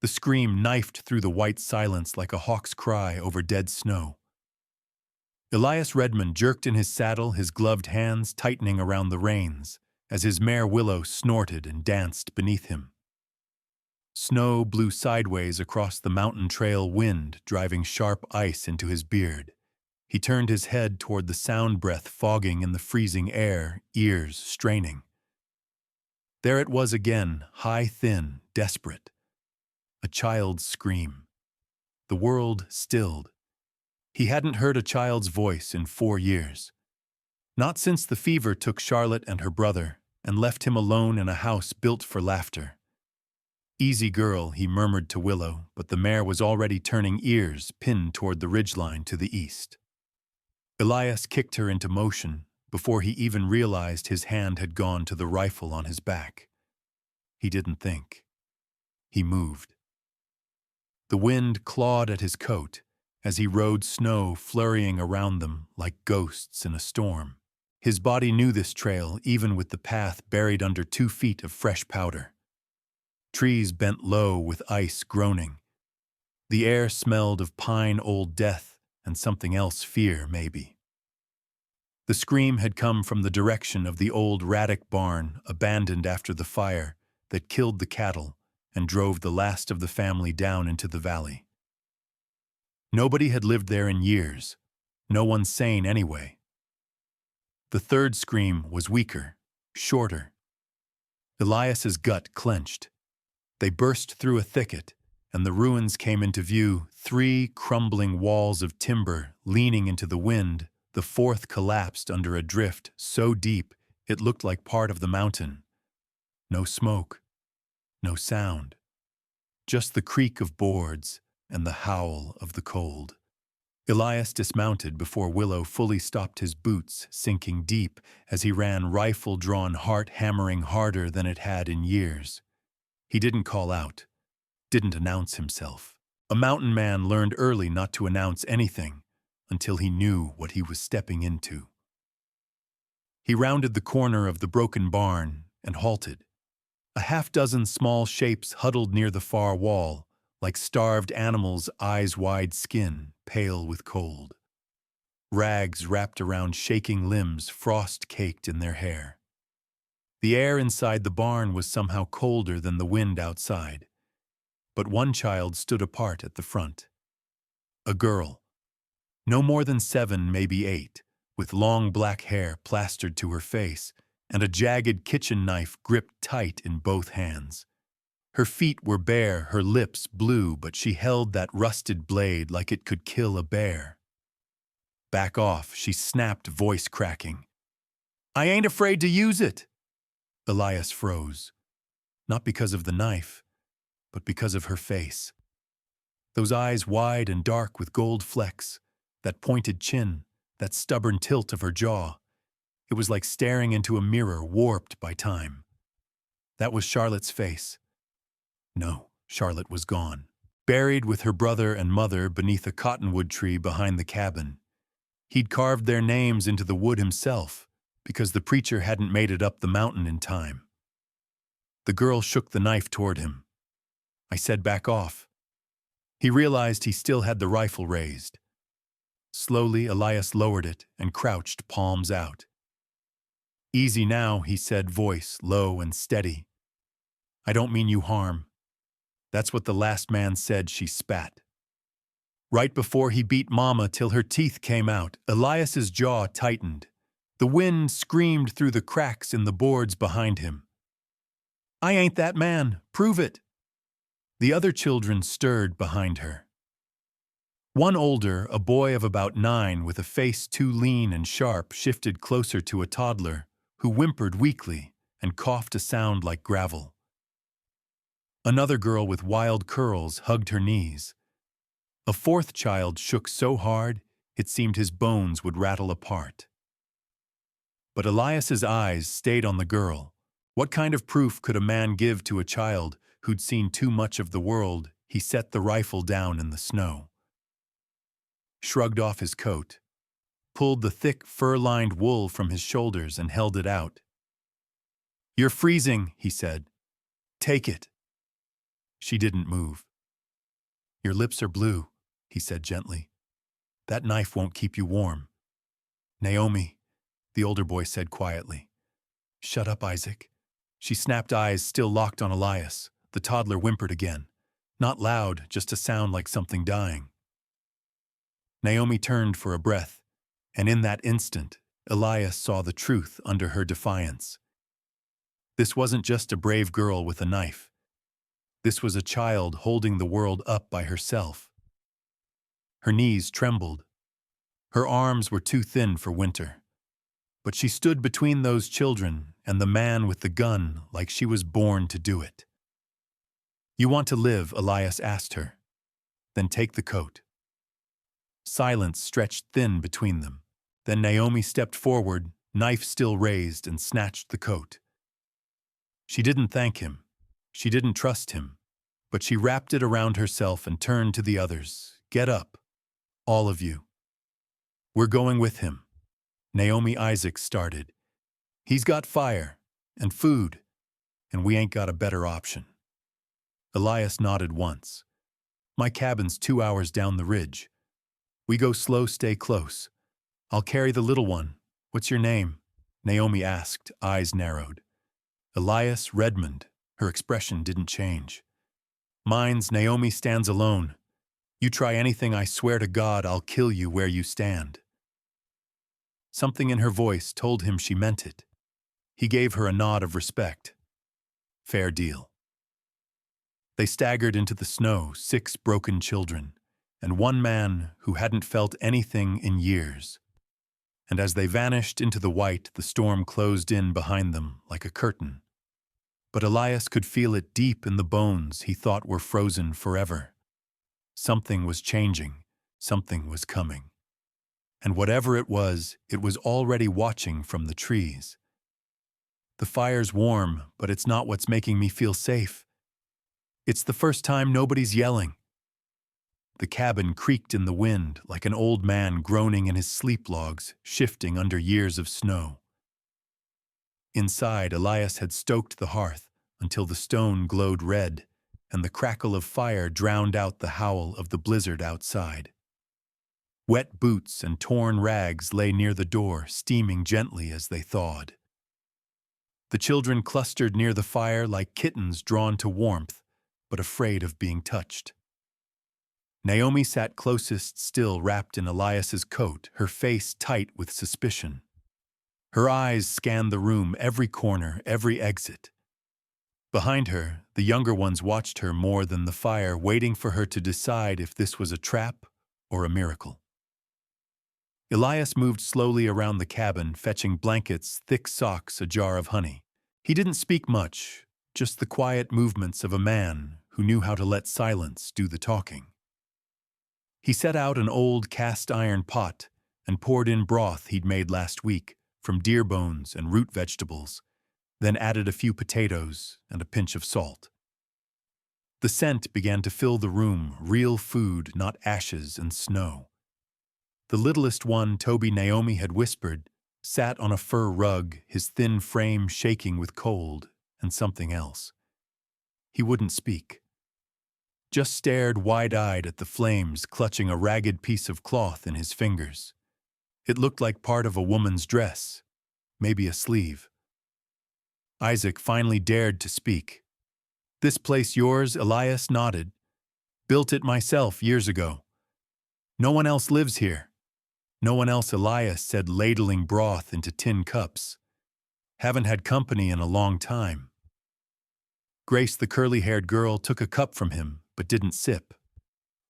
The scream knifed through the white silence like a hawk's cry over dead snow. Elias Redmond jerked in his saddle, his gloved hands tightening around the reins, as his mare Willow snorted and danced beneath him. Snow blew sideways across the mountain trail, wind driving sharp ice into his beard. He turned his head toward the sound breath fogging in the freezing air, ears straining. There it was again, high, thin, desperate. A child's scream. The world stilled. He hadn't heard a child's voice in 4 years. Not since the fever took Charlotte and her brother and left him alone in a house built for laughter. "Easy girl," he murmured to Willow, but the mare was already turning ears pinned toward the ridgeline to the east. Elias kicked her into motion before he even realized his hand had gone to the rifle on his back. He didn't think. He moved. The wind clawed at his coat as he rode, snow flurrying around them like ghosts in a storm. His body knew this trail, even with the path buried under 2 feet of fresh powder. Trees bent low with ice groaning. The air smelled of pine, old death, and something else, fear, maybe. The scream had come from the direction of the old Raddick barn, abandoned after the fire that killed the cattle and drove the last of the family down into the valley. Nobody had lived there in years, no one sane anyway. The third scream was weaker, shorter. Elias's gut clenched. They burst through a thicket, and the ruins came into view, 3 crumbling walls of timber leaning into the wind. The fourth collapsed under a drift so deep it looked like part of the mountain. No smoke, no sound, just the creak of boards and the howl of the cold. Elias dismounted before Willow fully stopped his boots, sinking deep as he ran, rifle-drawn, heart hammering harder than it had in years. He didn't call out, didn't announce himself. A mountain man learned early not to announce anything until he knew what he was stepping into. He rounded the corner of the broken barn and halted. A half-dozen small shapes huddled near the far wall, like starved animals, eyes-wide, skin pale with cold. Rags wrapped around shaking limbs, frost-caked in their hair. The air inside the barn was somehow colder than the wind outside. But one child stood apart at the front. A girl. No more than 7, maybe 8, with long black hair plastered to her face and a jagged kitchen knife gripped tight in both hands. Her feet were bare, her lips blue, but she held that rusted blade like it could kill a bear. "Back off," she snapped, voice cracking. "I ain't afraid to use it." Elias froze. Not because of the knife, but because of her face. Those eyes wide and dark with gold flecks, that pointed chin, that stubborn tilt of her jaw. It was like staring into a mirror warped by time. That was Charlotte's face. No, Charlotte was gone. Buried with her brother and mother beneath a cottonwood tree behind the cabin. He'd carved their names into the wood himself, because the preacher hadn't made it up the mountain in time. The girl shook the knife toward him. I said, "Back off." He realized he still had the rifle raised. Slowly, Elias lowered it and crouched, palms out. "Easy now," he said, voice low and steady. "I don't mean you harm." That's what the last man said, she spat. Right before he beat Mama till her teeth came out, Elias's jaw tightened. The wind screamed through the cracks in the boards behind him. "I ain't that man. Prove it." The other children stirred behind her. One older, a boy of about 9 with a face too lean and sharp, shifted closer to a toddler who whimpered weakly and coughed a sound like gravel. Another girl with wild curls hugged her knees. A fourth child shook so hard it seemed his bones would rattle apart. But Elias's eyes stayed on the girl. What kind of proof could a man give to a child who'd seen too much of the world? He set the rifle down in the snow. Shrugged off his coat, pulled the thick fur-lined wool from his shoulders and held it out. "You're freezing," he said. "Take it." She didn't move. Your lips are blue, he said gently. That knife won't keep you warm. Naomi, the older boy said quietly. Shut up, Isaac. She snapped, eyes still locked on Elias. The toddler whimpered again. Not loud, just a sound like something dying. Naomi turned for a breath, and in that instant, Elias saw the truth under her defiance. This wasn't just a brave girl with a knife. This was a child holding the world up by herself. Her knees trembled. Her arms were too thin for winter. But she stood between those children and the man with the gun like she was born to do it. You want to live, Elias asked her. Then take the coat. Silence stretched thin between them. Then Naomi stepped forward, knife still raised, and snatched the coat. She didn't thank him. She didn't trust him. But she wrapped it around herself and turned to the others. Get up, all of you. We're going with him. Naomi Isaac started. He's got fire and food, and we ain't got a better option. Elias nodded once. My cabin's 2 hours down the ridge. We go slow, stay close. I'll carry the little one. What's your name? Naomi asked, eyes narrowed. Elias Redmond. Her expression didn't change. Mine's Naomi stands alone. You try anything, I swear to God I'll kill you where you stand. Something in her voice told him she meant it. He gave her a nod of respect. Fair deal. They staggered into the snow, 6 broken children, and one man who hadn't felt anything in years. And as they vanished into the white, the storm closed in behind them like a curtain. But Elias could feel it deep in the bones he thought were frozen forever. Something was changing, something was coming. And whatever it was already watching from the trees. The fire's warm, but it's not what's making me feel safe. It's the first time nobody's yelling. The cabin creaked in the wind like an old man groaning in his sleep logs, shifting under years of snow. Inside, Elias had stoked the hearth until the stone glowed red, and the crackle of fire drowned out the howl of the blizzard outside. Wet boots and torn rags lay near the door, steaming gently as they thawed. The children clustered near the fire like kittens drawn to warmth, but afraid of being touched. Naomi sat closest still, wrapped in Elias's coat, her face tight with suspicion. Her eyes scanned the room, every corner, every exit. Behind her, the younger ones watched her more than the fire, waiting for her to decide if this was a trap or a miracle. Elias moved slowly around the cabin, fetching blankets, thick socks, a jar of honey. He didn't speak much, just the quiet movements of a man who knew how to let silence do the talking. He set out an old cast-iron pot and poured in broth he'd made last week from deer bones and root vegetables, then added a few potatoes and a pinch of salt. The scent began to fill the room, real food, not ashes and snow. The littlest one, Toby, Naomi had whispered, sat on a fur rug, his thin frame shaking with cold and something else. He wouldn't speak. Just stared wide-eyed at the flames, clutching a ragged piece of cloth in his fingers. It looked like part of a woman's dress, maybe a sleeve. Isaac finally dared to speak. This place yours? Elias nodded. Built it myself years ago. No one else lives here. No one else, Elias said, ladling broth into tin cups. Haven't had company in a long time. Grace, the curly-haired girl, took a cup from him, but didn't sip.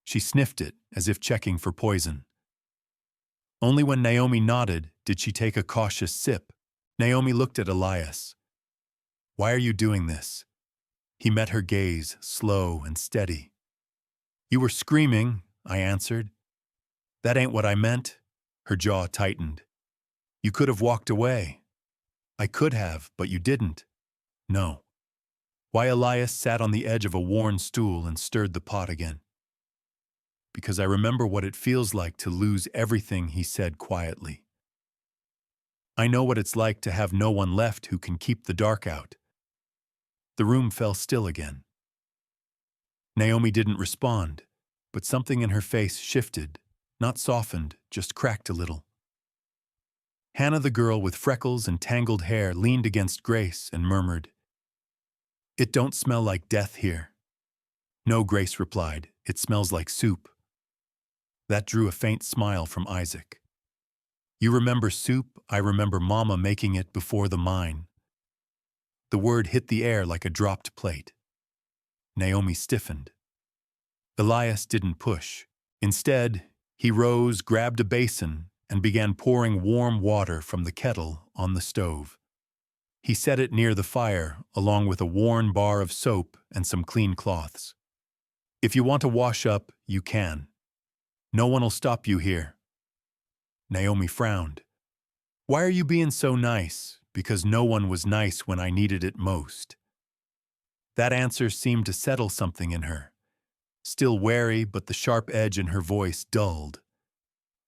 She sniffed it, as if checking for poison. Only when Naomi nodded did she take a cautious sip. Naomi looked at Elias. Why are you doing this? He met her gaze, slow and steady. You were screaming, I answered. That ain't what I meant. Her jaw tightened. You could have walked away. I could have, but you didn't. No. Why? Elias sat on the edge of a worn stool and stirred the pot again. Because I remember what it feels like to lose everything, he said quietly. I know what it's like to have no one left who can keep the dark out. The room fell still again. Naomi didn't respond. but something in her face shifted, not softened, just cracked a little. Hannah, the girl with freckles and tangled hair, leaned against Grace and murmured, "It don't smell like death here." "No," Grace replied, "it smells like soup." That drew a faint smile from Isaac. "You remember soup? I remember Mama making it before the mine." The word hit the air like a dropped plate. Naomi stiffened. Elias didn't push. Instead, he rose, grabbed a basin, and began pouring warm water from the kettle on the stove. He set it near the fire, along with a worn bar of soap and some clean cloths. "If you want to wash up, you can. No one'll stop you here." Naomi frowned. "Why are you being so nice?" "Because no one was nice when I needed it most." That answer seemed to settle something in her. Still wary, but the sharp edge in her voice dulled.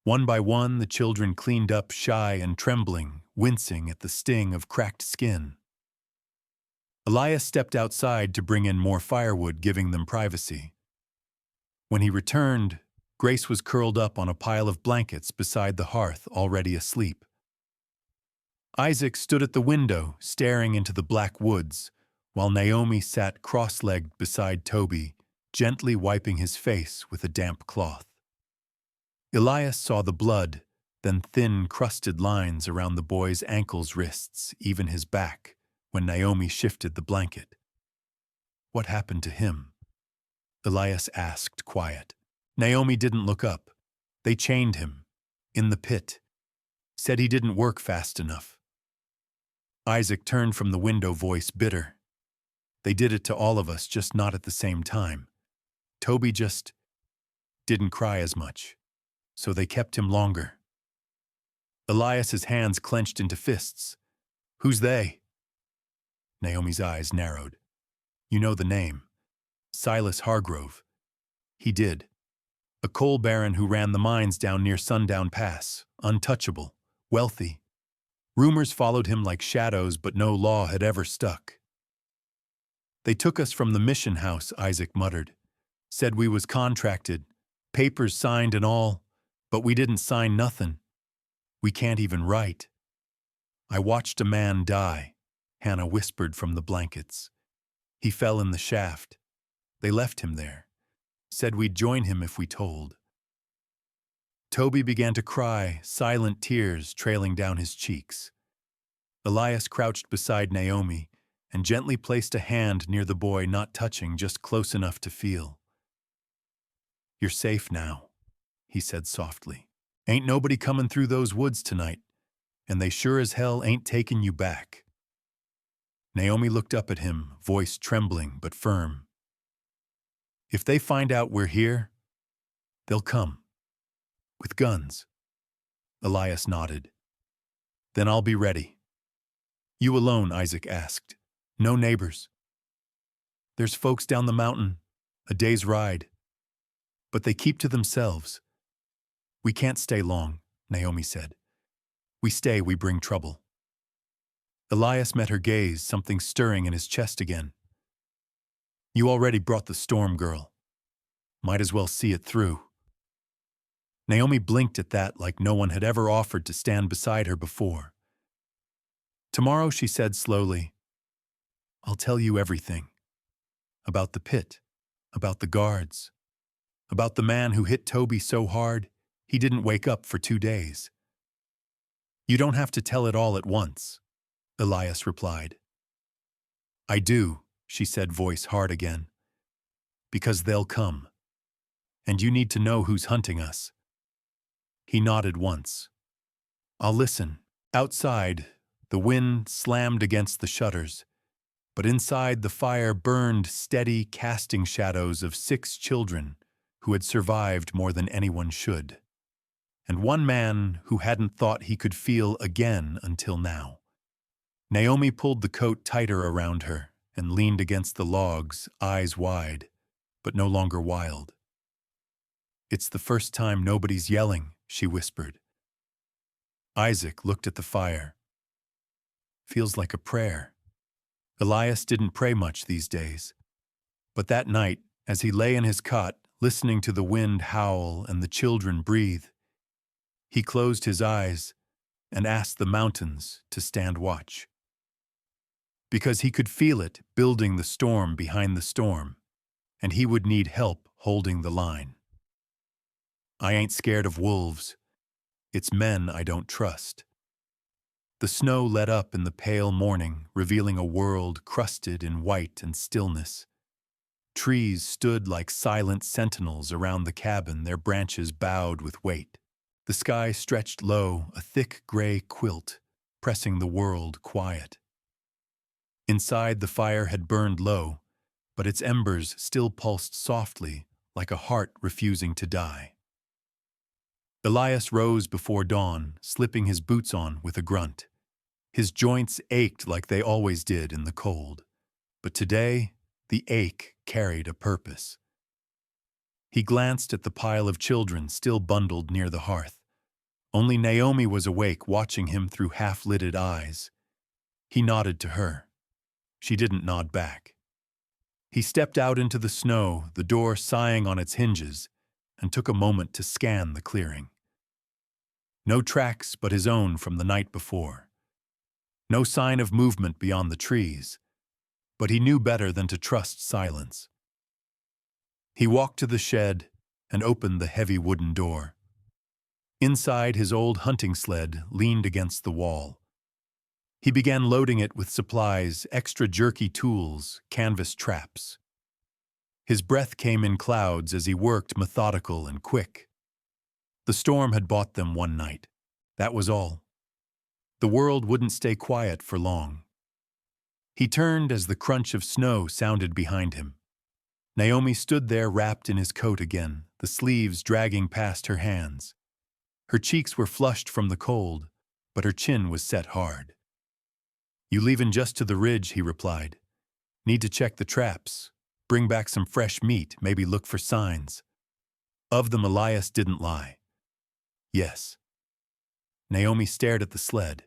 One by one, the children cleaned up, shy and trembling, wincing at the sting of cracked skin. Elias stepped outside to bring in more firewood, giving them privacy. When he returned, Grace was curled up on a pile of blankets beside the hearth, already asleep. Isaac stood at the window, staring into the black woods, while Naomi sat cross-legged beside Toby, gently wiping his face with a damp cloth. Elias saw the blood, then thin, crusted lines around the boy's ankles, wrists, even his back, when Naomi shifted the blanket. "What happened to him?" Elias asked, quiet. Naomi didn't look up. "They chained him. In the pit. Said he didn't work fast enough." Isaac turned from the window, voice bitter. "They did it to all of us, just not at the same time. Toby just didn't cry as much, so they kept him longer." Elias's hands clenched into fists. "Who's they?" Naomi's eyes narrowed. "You know the name. Silas Hargrove." He did. A coal baron who ran the mines down near Sundown Pass, untouchable, wealthy. Rumors followed him like shadows, but no law had ever stuck. "They took us from the mission house," Isaac muttered. "Said we was contracted, papers signed and all, but we didn't sign nothin'. We can't even write." "I watched a man die," Hannah whispered from the blankets. "He fell in the shaft. They left him there. Said we'd join him if we told." Toby began to cry, silent tears trailing down his cheeks. Elias crouched beside Naomi and gently placed a hand near the boy, not touching, just close enough to feel. "You're safe now," he said softly. "Ain't nobody coming through those woods tonight, and they sure as hell ain't taking you back." Naomi looked up at him, voice trembling but firm. "If they find out we're here, they'll come. With guns." Elias nodded. "Then I'll be ready." "You alone?" Isaac asked. "No neighbors?" "There's folks down the mountain, a day's ride. But they keep to themselves." "We can't stay long," Naomi said. "We stay, we bring trouble." Elias met her gaze, something stirring in his chest again. "You already brought the storm, girl. Might as well see it through." Naomi blinked at that like no one had ever offered to stand beside her before. "Tomorrow," she said slowly, "I'll tell you everything. About the pit, about the guards, about the man who hit Toby so hard he didn't wake up for 2 days." "You don't have to tell it all at once," Elias replied. "I do," she said, voice hard again. "Because they'll come. And you need to know who's hunting us." He nodded once. "I'll listen." Outside, the wind slammed against the shutters, but inside the fire burned steady, casting shadows of 6 children who had survived more than anyone should, and one man who hadn't thought he could feel again until now. Naomi pulled the coat tighter around her and leaned against the logs, eyes wide, but no longer wild. "It's the first time nobody's yelling," she whispered. Isaac looked at the fire. "Feels like a prayer." Elias didn't pray much these days. But that night, as he lay in his cot, listening to the wind howl and the children breathe. He closed his eyes and asked the mountains to stand watch. Because he could feel it building the storm behind the storm, and he would need help holding the line. I ain't scared of wolves. It's men I don't trust. The snow let up in the pale morning, revealing a world crusted in white and stillness. Trees stood like silent sentinels around the cabin, their branches bowed with weight. The sky stretched low, a thick gray quilt, pressing the world quiet. Inside, the fire had burned low, but its embers still pulsed softly, like a heart refusing to die. Elias rose before dawn, slipping his boots on with a grunt. His joints ached like they always did in the cold, but today, the ache carried a purpose. He glanced at the pile of children still bundled near the hearth. Only Naomi was awake, watching him through half-lidded eyes. He nodded to her. She didn't nod back. He stepped out into the snow, the door sighing on its hinges, and took a moment to scan the clearing. No tracks but his own from the night before. No sign of movement beyond the trees, but he knew better than to trust silence. He walked to the shed and opened the heavy wooden door. Inside, his old hunting sled leaned against the wall. He began loading it with supplies, extra jerky tools, canvas traps. His breath came in clouds as he worked, methodical and quick. The storm had bought them one night. That was all. The world wouldn't stay quiet for long. He turned as the crunch of snow sounded behind him. Naomi stood there wrapped in his coat again, the sleeves dragging past her hands. Her cheeks were flushed from the cold, but her chin was set hard. "You leavin' just to the ridge," he replied. "Need to check the traps, bring back some fresh meat, maybe look for signs." Of them, Elias didn't lie. "Yes." Naomi stared at the sled.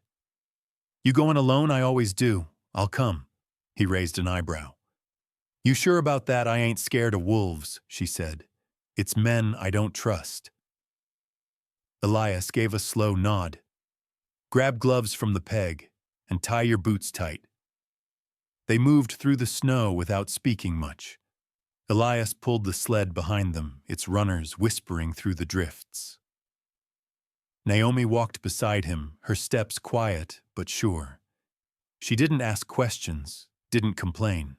"You going alone? I always do. I'll come." He raised an eyebrow. "You sure about that? I ain't scared of wolves," she said. "It's men I don't trust." Elias gave a slow nod. "Grab gloves from the peg and tie your boots tight." They moved through the snow without speaking much. Elias pulled the sled behind them, its runners whispering through the drifts. Naomi walked beside him, her steps quiet but sure. She didn't ask questions, didn't complain.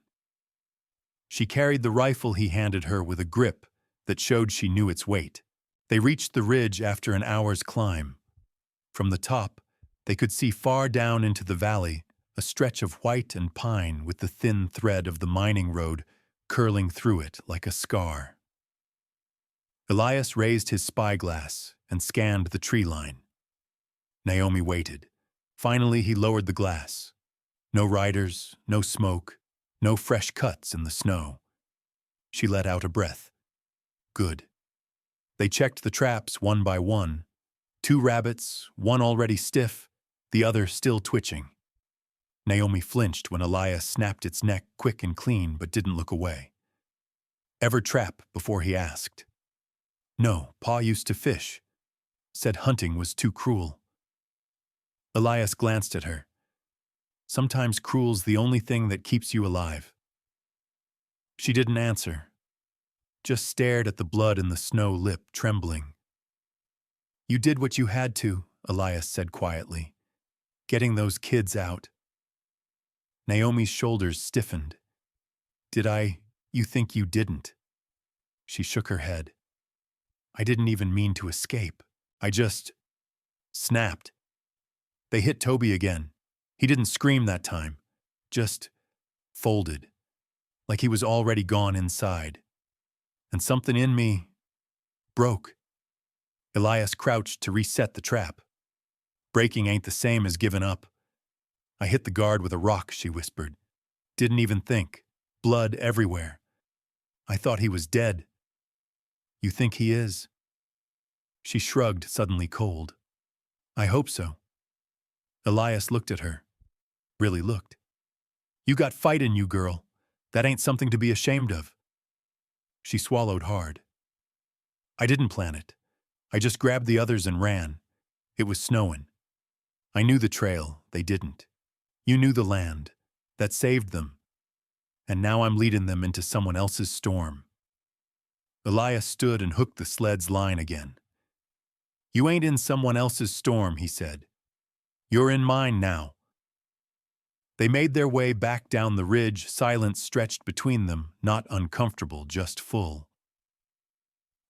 She carried the rifle he handed her with a grip that showed she knew its weight. They reached the ridge after an hour's climb. From the top, they could see far down into the valley, a stretch of white and pine with the thin thread of the mining road curling through it like a scar. Elias raised his spyglass and scanned the tree line. Naomi waited. Finally, he lowered the glass. No riders, no smoke, no fresh cuts in the snow. She let out a breath. Good. They checked the traps one by one. 2 rabbits, one already stiff, the other still twitching. Naomi flinched when Elias snapped its neck quick and clean but didn't look away. "Ever trap?" before he asked. "No, Pa used to fish. Said hunting was too cruel." Elias glanced at her. "Sometimes cruel's the only thing that keeps you alive." She didn't answer, just stared at the blood in the snow lip, trembling. "You did what you had to," Elias said quietly. "Getting those kids out." Naomi's shoulders stiffened. "Did I? You think you didn't?" She shook her head. "I didn't even mean to escape. I just snapped. They hit Toby again. He didn't scream that time. Just folded. Like he was already gone inside. And something in me broke." Elias crouched to reset the trap. "Breaking ain't the same as giving up. I hit the guard with a rock," she whispered. "Didn't even think. Blood everywhere. I thought he was dead." "You think he is?" She shrugged, suddenly cold. "I hope so." Elias looked at her. Really looked. "You got fight in you, girl. That ain't something to be ashamed of." She swallowed hard. I didn't plan it. I just grabbed the others and ran. It was snowing. I knew the trail, they didn't. You knew the land. That saved them. And now I'm leading them into someone else's storm. Elias stood and hooked the sled's line again. You ain't in someone else's storm, he said. You're in mine now. They made their way back down the ridge, silence stretched between them, not uncomfortable, just full.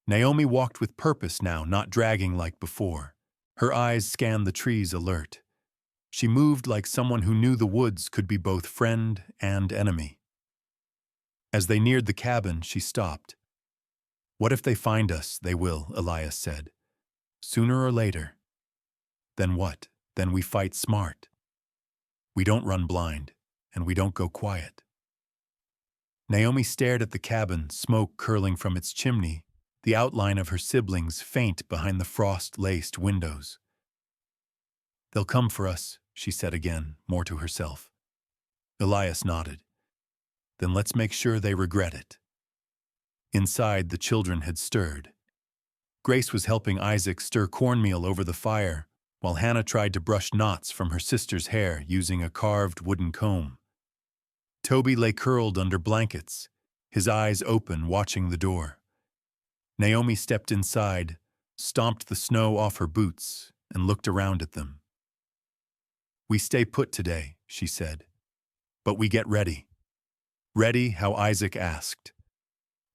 Naomi walked with purpose now, not dragging like before. Her eyes scanned the trees alert. She moved like someone who knew the woods could be both friend and enemy. As they neared the cabin, she stopped. What if they find us? They will, Elias said. Sooner or later. Then what? Then we fight smart. We don't run blind, and we don't go quiet. Naomi stared at the cabin, smoke curling from its chimney, the outline of her siblings faint behind the frost-laced windows. They'll come for us, she said again, more to herself. Elias nodded. Then let's make sure they regret it. Inside, the children had stirred. Grace was helping Isaac stir cornmeal over the fire, while Hannah tried to brush knots from her sister's hair using a carved wooden comb. Toby lay curled under blankets, his eyes open, watching the door. Naomi stepped inside, stomped the snow off her boots, and looked around at them. We stay put today, she said. But we get ready. Ready how Isaac asked.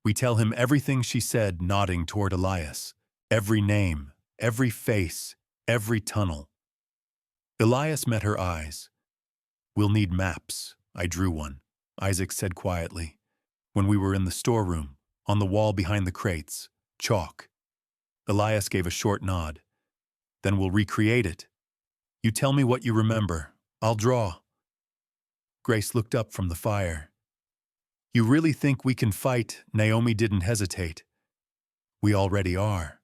We tell him everything she said, nodding toward Elias. Every name, every face, every tunnel. Elias met her eyes. We'll need maps. I drew one, Isaac said quietly. When we were in the storeroom, on the wall behind the crates, chalk. Elias gave a short nod. Then we'll recreate it. You tell me what you remember. I'll draw. Grace looked up from the fire. You really think we can fight? Naomi didn't hesitate. We already are.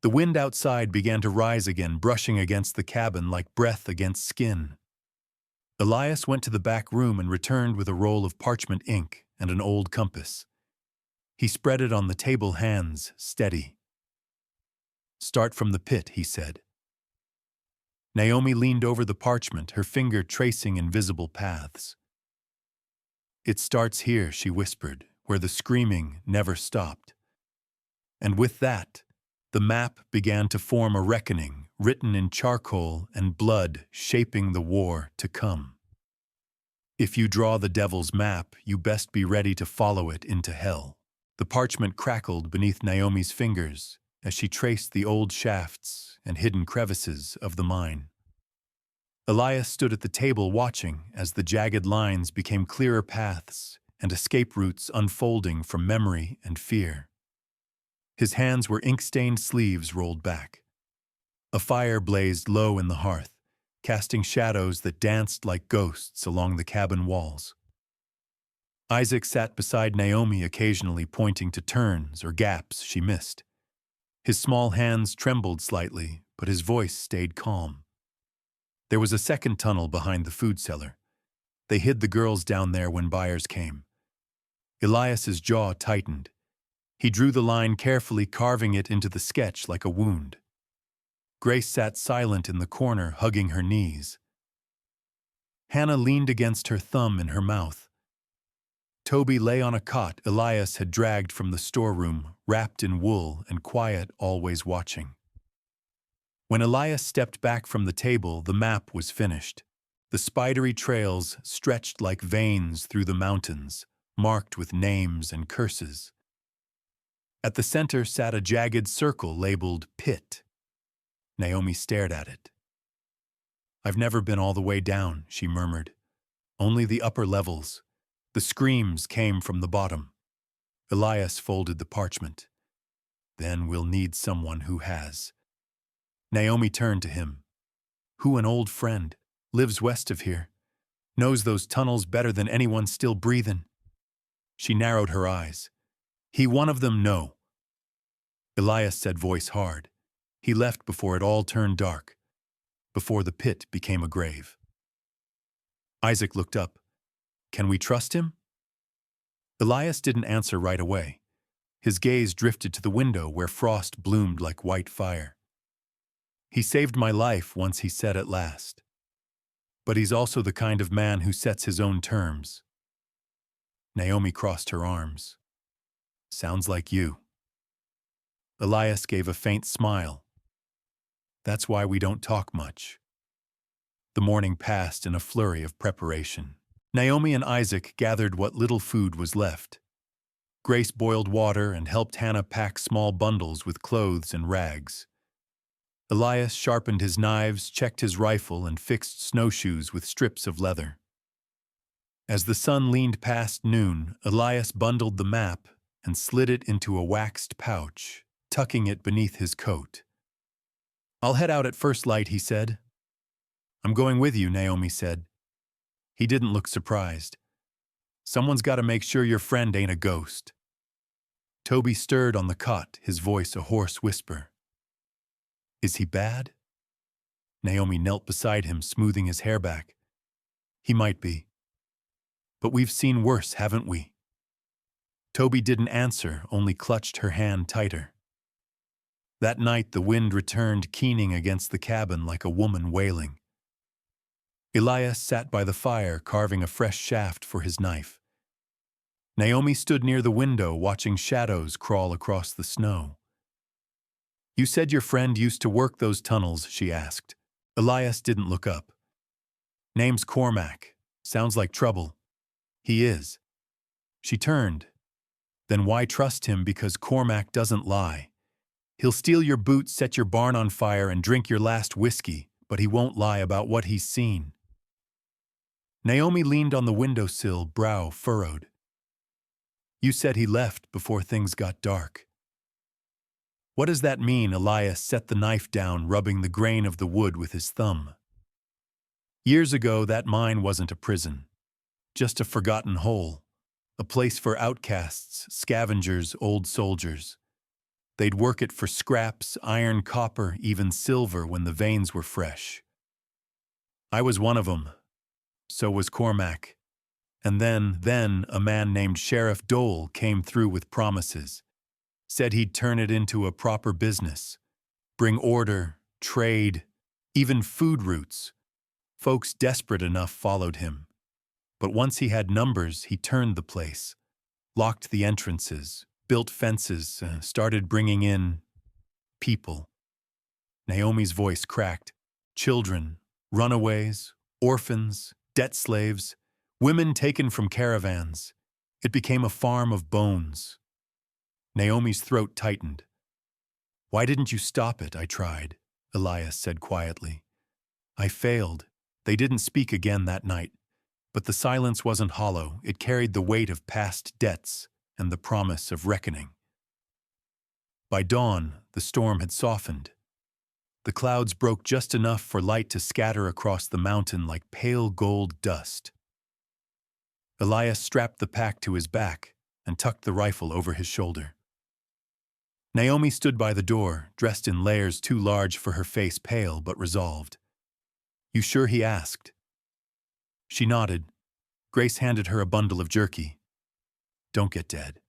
The wind outside began to rise again, brushing against the cabin like breath against skin. Elias went to the back room and returned with a roll of parchment ink and an old compass. He spread it on the table, hands steady. Start from the pit, he said. Naomi leaned over the parchment, her finger tracing invisible paths. It starts here, she whispered, where the screaming never stopped. And with that, the map began to form a reckoning, written in charcoal and blood, shaping the war to come. If you draw the devil's map, you best be ready to follow it into hell. The parchment crackled beneath Naomi's fingers as she traced the old shafts and hidden crevices of the mine. Elias stood at the table watching as the jagged lines became clearer paths and escape routes unfolding from memory and fear. His hands were ink-stained sleeves rolled back. A fire blazed low in the hearth, casting shadows that danced like ghosts along the cabin walls. Isaac sat beside Naomi, occasionally pointing to turns or gaps she missed. His small hands trembled slightly, but his voice stayed calm. There was a second tunnel behind the food cellar. They hid the girls down there when buyers came. Elias's jaw tightened. He drew the line carefully, carving it into the sketch like a wound. Grace sat silent in the corner, hugging her knees. Hannah leaned against her, thumb in her mouth. Toby lay on a cot Elias had dragged from the storeroom, wrapped in wool and quiet, always watching. When Elias stepped back from the table, the map was finished. The spidery trails stretched like veins through the mountains, marked with names and curses. At the center sat a jagged circle labeled Pit. Naomi stared at it. I've never been all the way down, she murmured. Only the upper levels. The screams came from the bottom. Elias folded the parchment. Then we'll need someone who has. Naomi turned to him. Who? An old friend. Lives west of here. Knows those tunnels better than anyone still breathing. She narrowed her eyes. He one of them? No. Elias said, voice hard. He left before it all turned dark, before the pit became a grave. Isaac looked up. Can we trust him? Elias didn't answer right away. His gaze drifted to the window where frost bloomed like white fire. "He saved my life," once he said at last. "But he's also the kind of man who sets his own terms." Naomi crossed her arms. "Sounds like you." Elias gave a faint smile. "That's why we don't talk much." The morning passed in a flurry of preparation. Naomi and Isaac gathered what little food was left. Grace boiled water and helped Hannah pack small bundles with clothes and rags. Elias sharpened his knives, checked his rifle, and fixed snowshoes with strips of leather. As the sun leaned past noon, Elias bundled the map and slid it into a waxed pouch, tucking it beneath his coat. "I'll head out at first light," he said. "I'm going with you," Naomi said. He didn't look surprised. "Someone's got to make sure your friend ain't a ghost." Toby stirred on the cot, his voice a hoarse whisper. "Is he bad?" Naomi knelt beside him, smoothing his hair back. "He might be. But we've seen worse, haven't we?" Toby didn't answer, only clutched her hand tighter. That night the wind returned, keening against the cabin like a woman wailing. Elias sat by the fire, carving a fresh shaft for his knife. Naomi stood near the window, watching shadows crawl across the snow. "You said your friend used to work those tunnels," she asked. Elias didn't look up. "Name's Cormac. Sounds like trouble." "He is." She turned. "Then why trust him? Because Cormac doesn't lie. He'll steal your boots, set your barn on fire, and drink your last whiskey, but he won't lie about what he's seen." Naomi leaned on the windowsill, brow furrowed. "You said he left before things got dark." "What does that mean?" Elias set the knife down, rubbing the grain of the wood with his thumb. "Years ago, that mine wasn't a prison. Just a forgotten hole. A place for outcasts, scavengers, old soldiers. They'd work it for scraps, iron, copper, even silver when the veins were fresh. I was one of 'em. So was Cormac. And then a man named Sheriff Dole came through with promises. Said he'd turn it into a proper business. Bring order, trade, even food routes. Folks desperate enough followed him. But once he had numbers, he turned the place. Locked the entrances, built fences, started bringing in people." Naomi's voice cracked. "Children, runaways, orphans, debt slaves, women taken from caravans. It became a farm of bones." Naomi's throat tightened. "Why didn't you stop it?" "I tried," Elias said quietly. "I failed." They didn't speak again that night. But the silence wasn't hollow. It carried the weight of past debts and the promise of reckoning. By dawn, the storm had softened. The clouds broke just enough for light to scatter across the mountain like pale gold dust. Elias strapped the pack to his back and tucked the rifle over his shoulder. Naomi stood by the door, dressed in layers too large for her face, pale but resolved. "You sure?" he asked. She nodded. Grace handed her a bundle of jerky. "Don't get dead."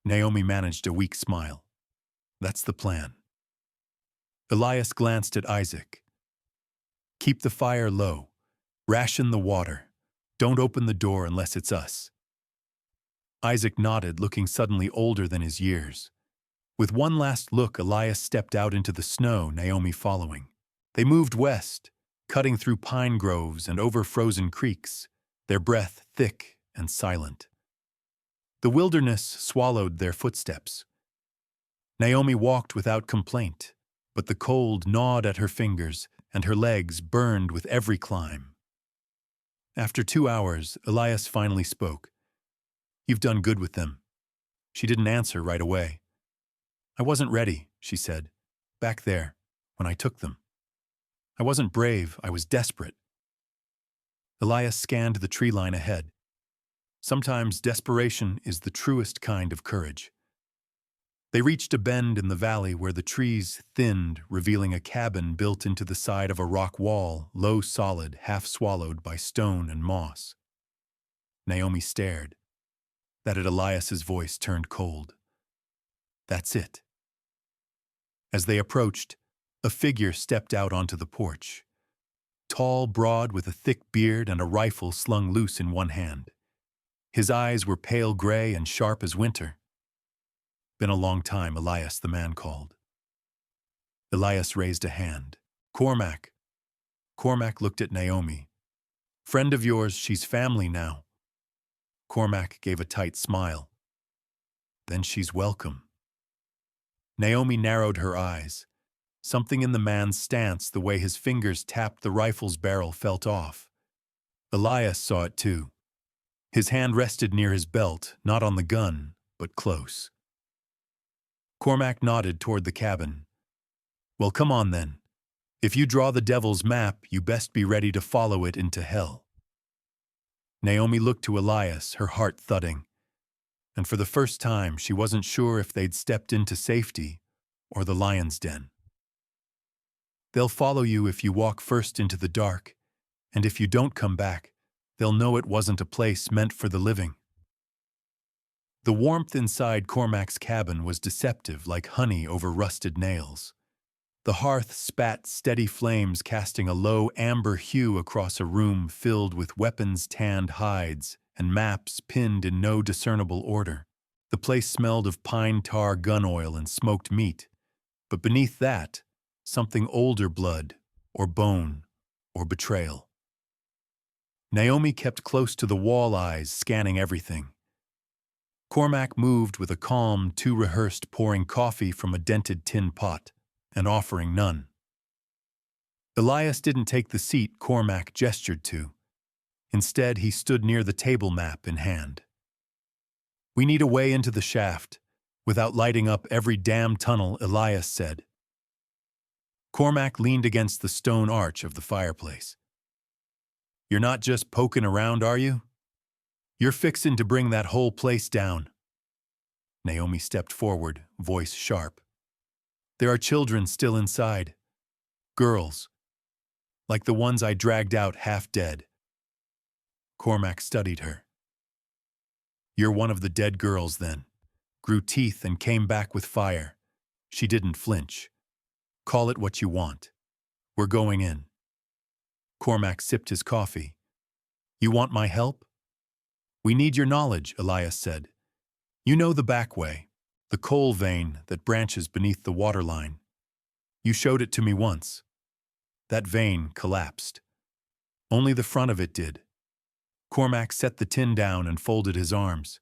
Naomi managed a weak smile. "That's the plan." Elias glanced at Isaac. "Keep the fire low. Ration the water. Don't open the door unless it's us." Isaac nodded, looking suddenly older than his years. With one last look, Elias stepped out into the snow, Naomi following. They moved west, cutting through pine groves and over frozen creeks, their breath thick and silent. The wilderness swallowed their footsteps. Naomi walked without complaint, but the cold gnawed at her fingers and her legs burned with every climb. After 2 hours, Elias finally spoke. "You've done good with them." She didn't answer right away. "I wasn't ready," she said, "back there, when I took them. I wasn't brave, I was desperate." Elias scanned the tree line ahead. Sometimes desperation is the truest kind of courage. They reached a bend in the valley where the trees thinned, revealing a cabin built into the side of a rock wall, low, solid, half swallowed by stone and moss. Naomi stared. That at Elias's voice turned cold. That's it. As they approached, a figure stepped out onto the porch. Tall, broad, with a thick beard and a rifle slung loose in one hand. His eyes were pale gray and sharp as winter. "Been a long time," Elias the man called. Elias raised a hand. "Cormac." Cormac looked at Naomi. "Friend of yours, she's family now." Cormac gave a tight smile. "Then she's welcome." Naomi narrowed her eyes. Something in the man's stance, the way his fingers tapped the rifle's barrel, felt off. Elias saw it too. His hand rested near his belt, not on the gun, but close. Cormac nodded toward the cabin. "Well, come on then. If you draw the devil's map, you best be ready to follow it into hell." Naomi looked to Elias, her heart thudding. And for the first time, she wasn't sure if they'd stepped into safety or the lion's den. "They'll follow you if you walk first into the dark, and if you don't come back, they'll know it wasn't a place meant for the living." The warmth inside Cormac's cabin was deceptive, like honey over rusted nails. The hearth spat steady flames, casting a low amber hue across a room filled with weapons, tanned hides, and maps pinned in no discernible order. The place smelled of pine tar, gun oil, and smoked meat. But beneath that, something older: blood, or bone, or betrayal. Naomi kept close to the wall, eyes scanning everything. Cormac moved with a calm, too rehearsed, pouring coffee from a dented tin pot and offering none. Elias didn't take the seat Cormac gestured to. Instead, he stood near the table, map in hand. "We need a way into the shaft, without lighting up every damn tunnel," Elias said. Cormac leaned against the stone arch of the fireplace. "You're not just poking around, are you? You're fixin' to bring that whole place down." Naomi stepped forward, voice sharp. "There are children still inside. Girls. Like the ones I dragged out half dead." Cormac studied her. "You're one of the dead girls, then." Grew teeth and came back with fire. She didn't flinch. "Call it what you want. We're going in." Cormac sipped his coffee. "You want my help?" "We need your knowledge," Elias said. "You know the back way, the coal vein that branches beneath the waterline. You showed it to me once. That vein collapsed. Only the front of it did." Cormac set the tin down and folded his arms.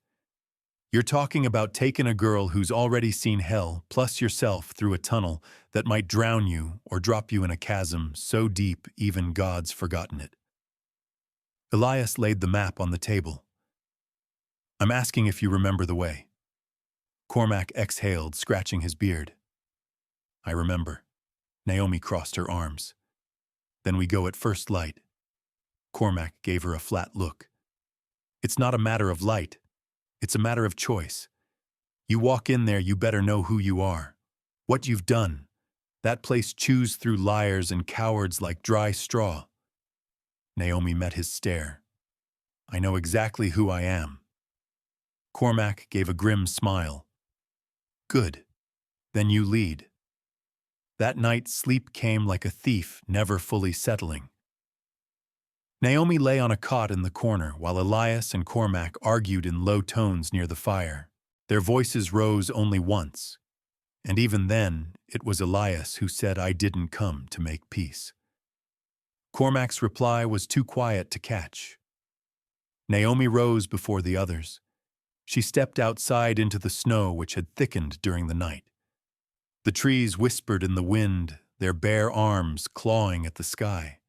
"You're talking about taking a girl who's already seen hell, plus yourself, through a tunnel that might drown you or drop you in a chasm so deep even God's forgotten it." Elias laid the map on the table. "I'm asking if you remember the way." Cormac exhaled, scratching his beard. "I remember." Naomi crossed her arms. "Then we go at first light." Cormac gave her a flat look. "It's not a matter of light. It's a matter of choice. You walk in there, you better know who you are, what you've done. That place chews through liars and cowards like dry straw." Naomi met his stare. "I know exactly who I am." Cormac gave a grim smile. "Good. Then you lead." That night, sleep came like a thief, never fully settling. Naomi lay on a cot in the corner while Elias and Cormac argued in low tones near the fire. Their voices rose only once, and even then it was Elias who said, "I didn't come to make peace." Cormac's reply was too quiet to catch. Naomi rose before the others. She stepped outside into the snow which had thickened during the night. The trees whispered in the wind, their bare arms clawing at the sky.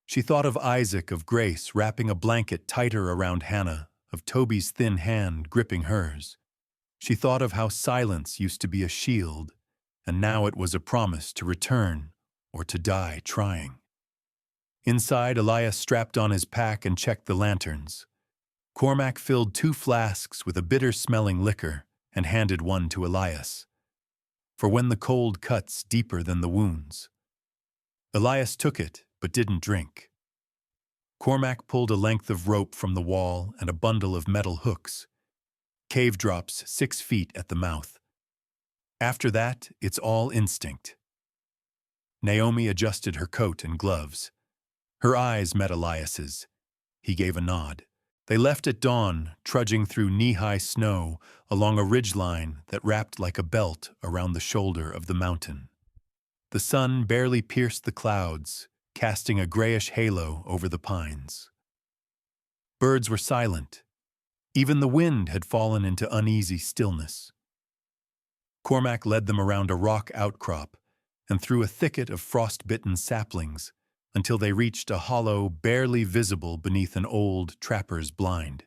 She thought of Isaac, of Grace wrapping a blanket tighter around Hannah, of Toby's thin hand gripping hers. She thought of how silence used to be a shield, and now it was a promise to return or to die trying. Inside, Elias strapped on his pack and checked the lanterns. Cormac filled 2 flasks with a bitter-smelling liquor and handed one to Elias. For when the cold cuts deeper than the wounds. Elias took it, but didn't drink. Cormac pulled a length of rope from the wall and a bundle of metal hooks. Cave drops 6 feet at the mouth. After that, it's all instinct. Naomi adjusted her coat and gloves. Her eyes met Elias's. He gave a nod. They left at dawn, trudging through knee-high snow along a ridgeline that wrapped like a belt around the shoulder of the mountain. The sun barely pierced the clouds, casting a grayish halo over the pines. Birds were silent. Even the wind had fallen into uneasy stillness. Cormac led them around a rock outcrop and through a thicket of frost-bitten saplings until they reached a hollow barely visible beneath an old trapper's blind.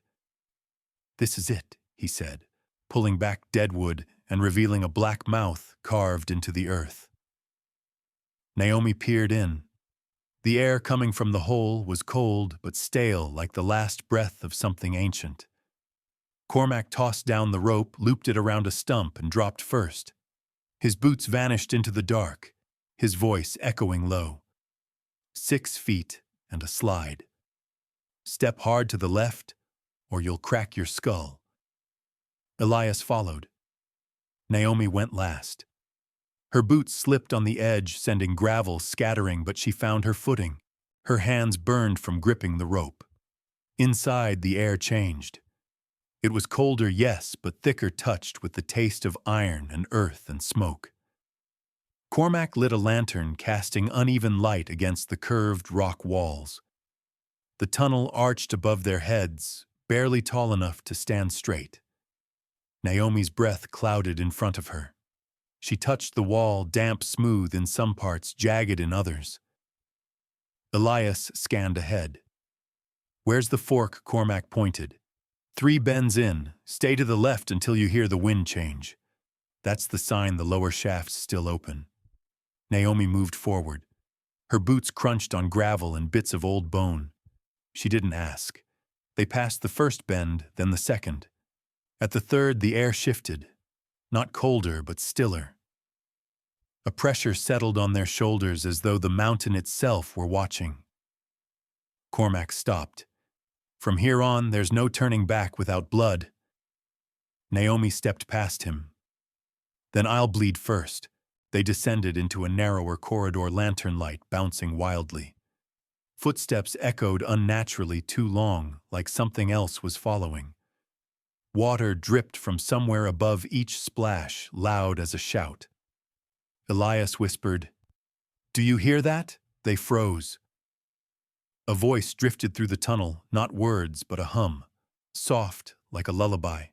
"This is it," he said, pulling back deadwood and revealing a black mouth carved into the earth. Naomi peered in. The air coming from the hole was cold but stale like the last breath of something ancient. Cormac tossed down the rope, looped it around a stump, and dropped first. His boots vanished into the dark, his voice echoing low. 6 feet and a slide. Step hard to the left, or you'll crack your skull. Elias followed. Naomi went last. Her boots slipped on the edge, sending gravel scattering, but she found her footing. Her hands burned from gripping the rope. Inside, the air changed. It was colder, yes, but thicker touched with the taste of iron and earth and smoke. Cormac lit a lantern, casting uneven light against the curved rock walls. The tunnel arched above their heads, barely tall enough to stand straight. Naomi's breath clouded in front of her. She touched the wall, damp smooth in some parts, jagged in others. Elias scanned ahead. "Where's the fork?" Cormac pointed. 3 bends in. Stay to the left until you hear the wind change. That's the sign the lower shaft's still open. Naomi moved forward. Her boots crunched on gravel and bits of old bone. She didn't ask. They passed the first bend, then the second. At the third, the air shifted. Not colder, but stiller. A pressure settled on their shoulders as though the mountain itself were watching. Cormac stopped. "From here on, there's no turning back without blood." Naomi stepped past him. "Then I'll bleed first." They descended into a narrower corridor, lantern light bouncing wildly. Footsteps echoed unnaturally too long, like something else was following. Water dripped from somewhere above each splash, loud as a shout. Elias whispered, "Do you hear that?" They froze. A voice drifted through the tunnel, not words, but a hum, soft like a lullaby.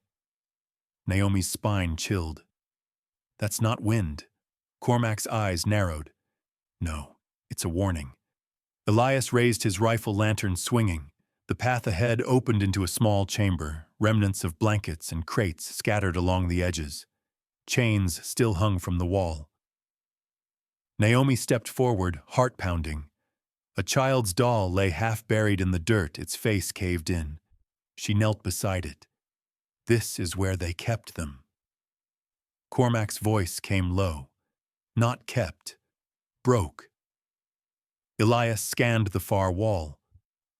Naomi's spine chilled. "That's not wind." Cormac's eyes narrowed. "No, it's a warning." Elias raised his rifle lantern, swinging. The path ahead opened into a small chamber, remnants of blankets and crates scattered along the edges. Chains still hung from the wall. Naomi stepped forward, heart pounding. A child's doll lay half buried in the dirt, its face caved in. She knelt beside it. "This is where they kept them." Cormac's voice came low. "Not kept. Broke." Elias scanned the far wall.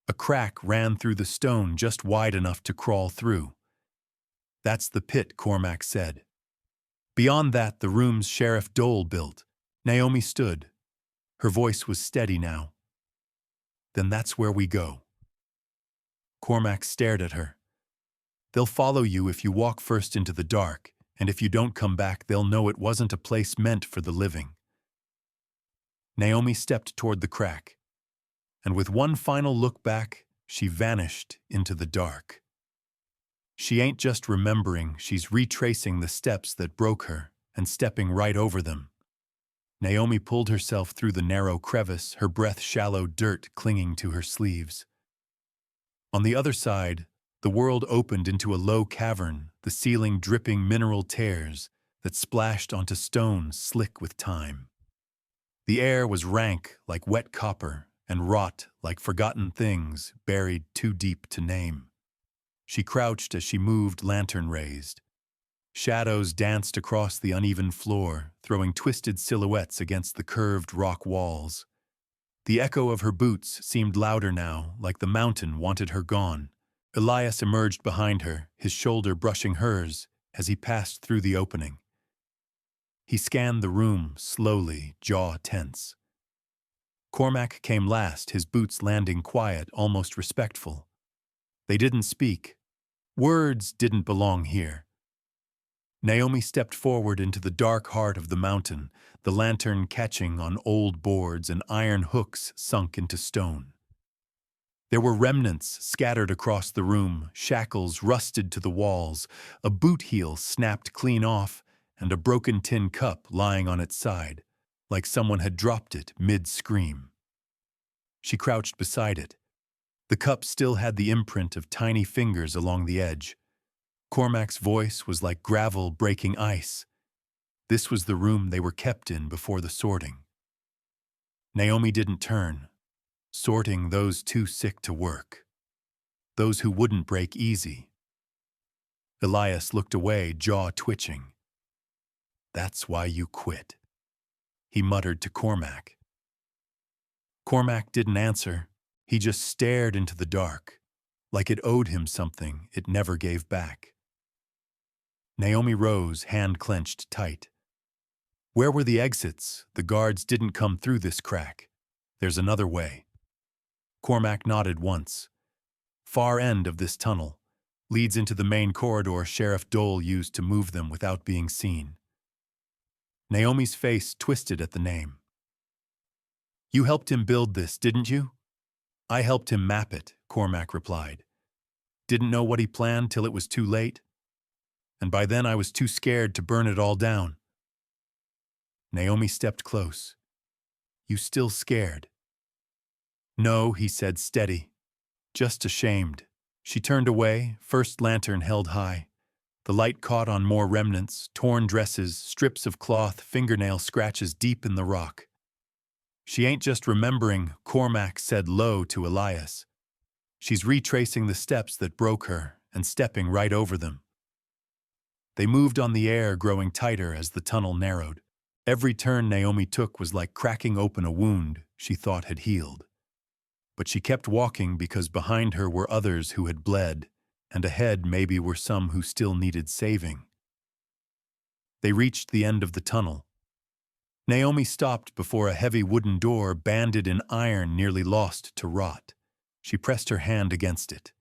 A crack ran through the stone just wide enough to crawl through. "That's the pit," Cormac said. "Beyond that, the rooms Sheriff Dole built." Naomi stood. Her voice was steady now. "Then that's where we go." Cormac stared at her. "They'll follow you if you walk first into the dark, and if you don't come back, they'll know it wasn't a place meant for the living." Naomi stepped toward the crack, and with one final look back, she vanished into the dark. She ain't just remembering, she's retracing the steps that broke her and stepping right over them. Naomi pulled herself through the narrow crevice, her breath shallow dirt clinging to her sleeves. On the other side, the world opened into a low cavern, the ceiling dripping mineral tears that splashed onto stone slick with time. The air was rank like wet copper and wrought like forgotten things buried too deep to name. She crouched as she moved, lantern raised. Shadows danced across the uneven floor, throwing twisted silhouettes against the curved rock walls. The echo of her boots seemed louder now, like the mountain wanted her gone. Elias emerged behind her, his shoulder brushing hers as he passed through the opening. He scanned the room slowly, jaw tense. Cormac came last, his boots landing quiet, almost respectful. They didn't speak. Words didn't belong here. Naomi stepped forward into the dark heart of the mountain, the lantern catching on old boards and iron hooks sunk into stone. There were remnants scattered across the room, shackles rusted to the walls, a boot heel snapped clean off, and a broken tin cup lying on its side, like someone had dropped it mid-scream. She crouched beside it. The cup still had the imprint of tiny fingers along the edge. Cormac's voice was like gravel breaking ice. This was the room they were kept in before the sorting. Naomi didn't turn, sorting those too sick to work, those who wouldn't break easy. Elias looked away, jaw twitching. "That's why you quit," he muttered to Cormac. Cormac didn't answer. He just stared into the dark, like it owed him something it never gave back. Naomi rose, hand clenched tight. "Where were the exits? The guards didn't come through this crack. There's another way." Cormac nodded once. "Far end of this tunnel. Leads into the main corridor Sheriff Dole used to move them without being seen." Naomi's face twisted at the name. "You helped him build this, didn't you?" "I helped him map it," Cormac replied. "Didn't know what he planned till it was too late. And by then I was too scared to burn it all down." Naomi stepped close. "You still scared?" "No," he said, steady. "Just ashamed." She turned away, first lantern held high. The light caught on more remnants, torn dresses, strips of cloth, fingernail scratches deep in the rock. "She ain't just remembering," Cormac said low to Elias. "She's retracing the steps that broke her and stepping right over them." They moved on the air, growing tighter as the tunnel narrowed. Every turn Naomi took was like cracking open a wound she thought had healed. But she kept walking because behind her were others who had bled, and ahead maybe were some who still needed saving. They reached the end of the tunnel. Naomi stopped before a heavy wooden door banded in iron nearly lost to rot. She pressed her hand against it.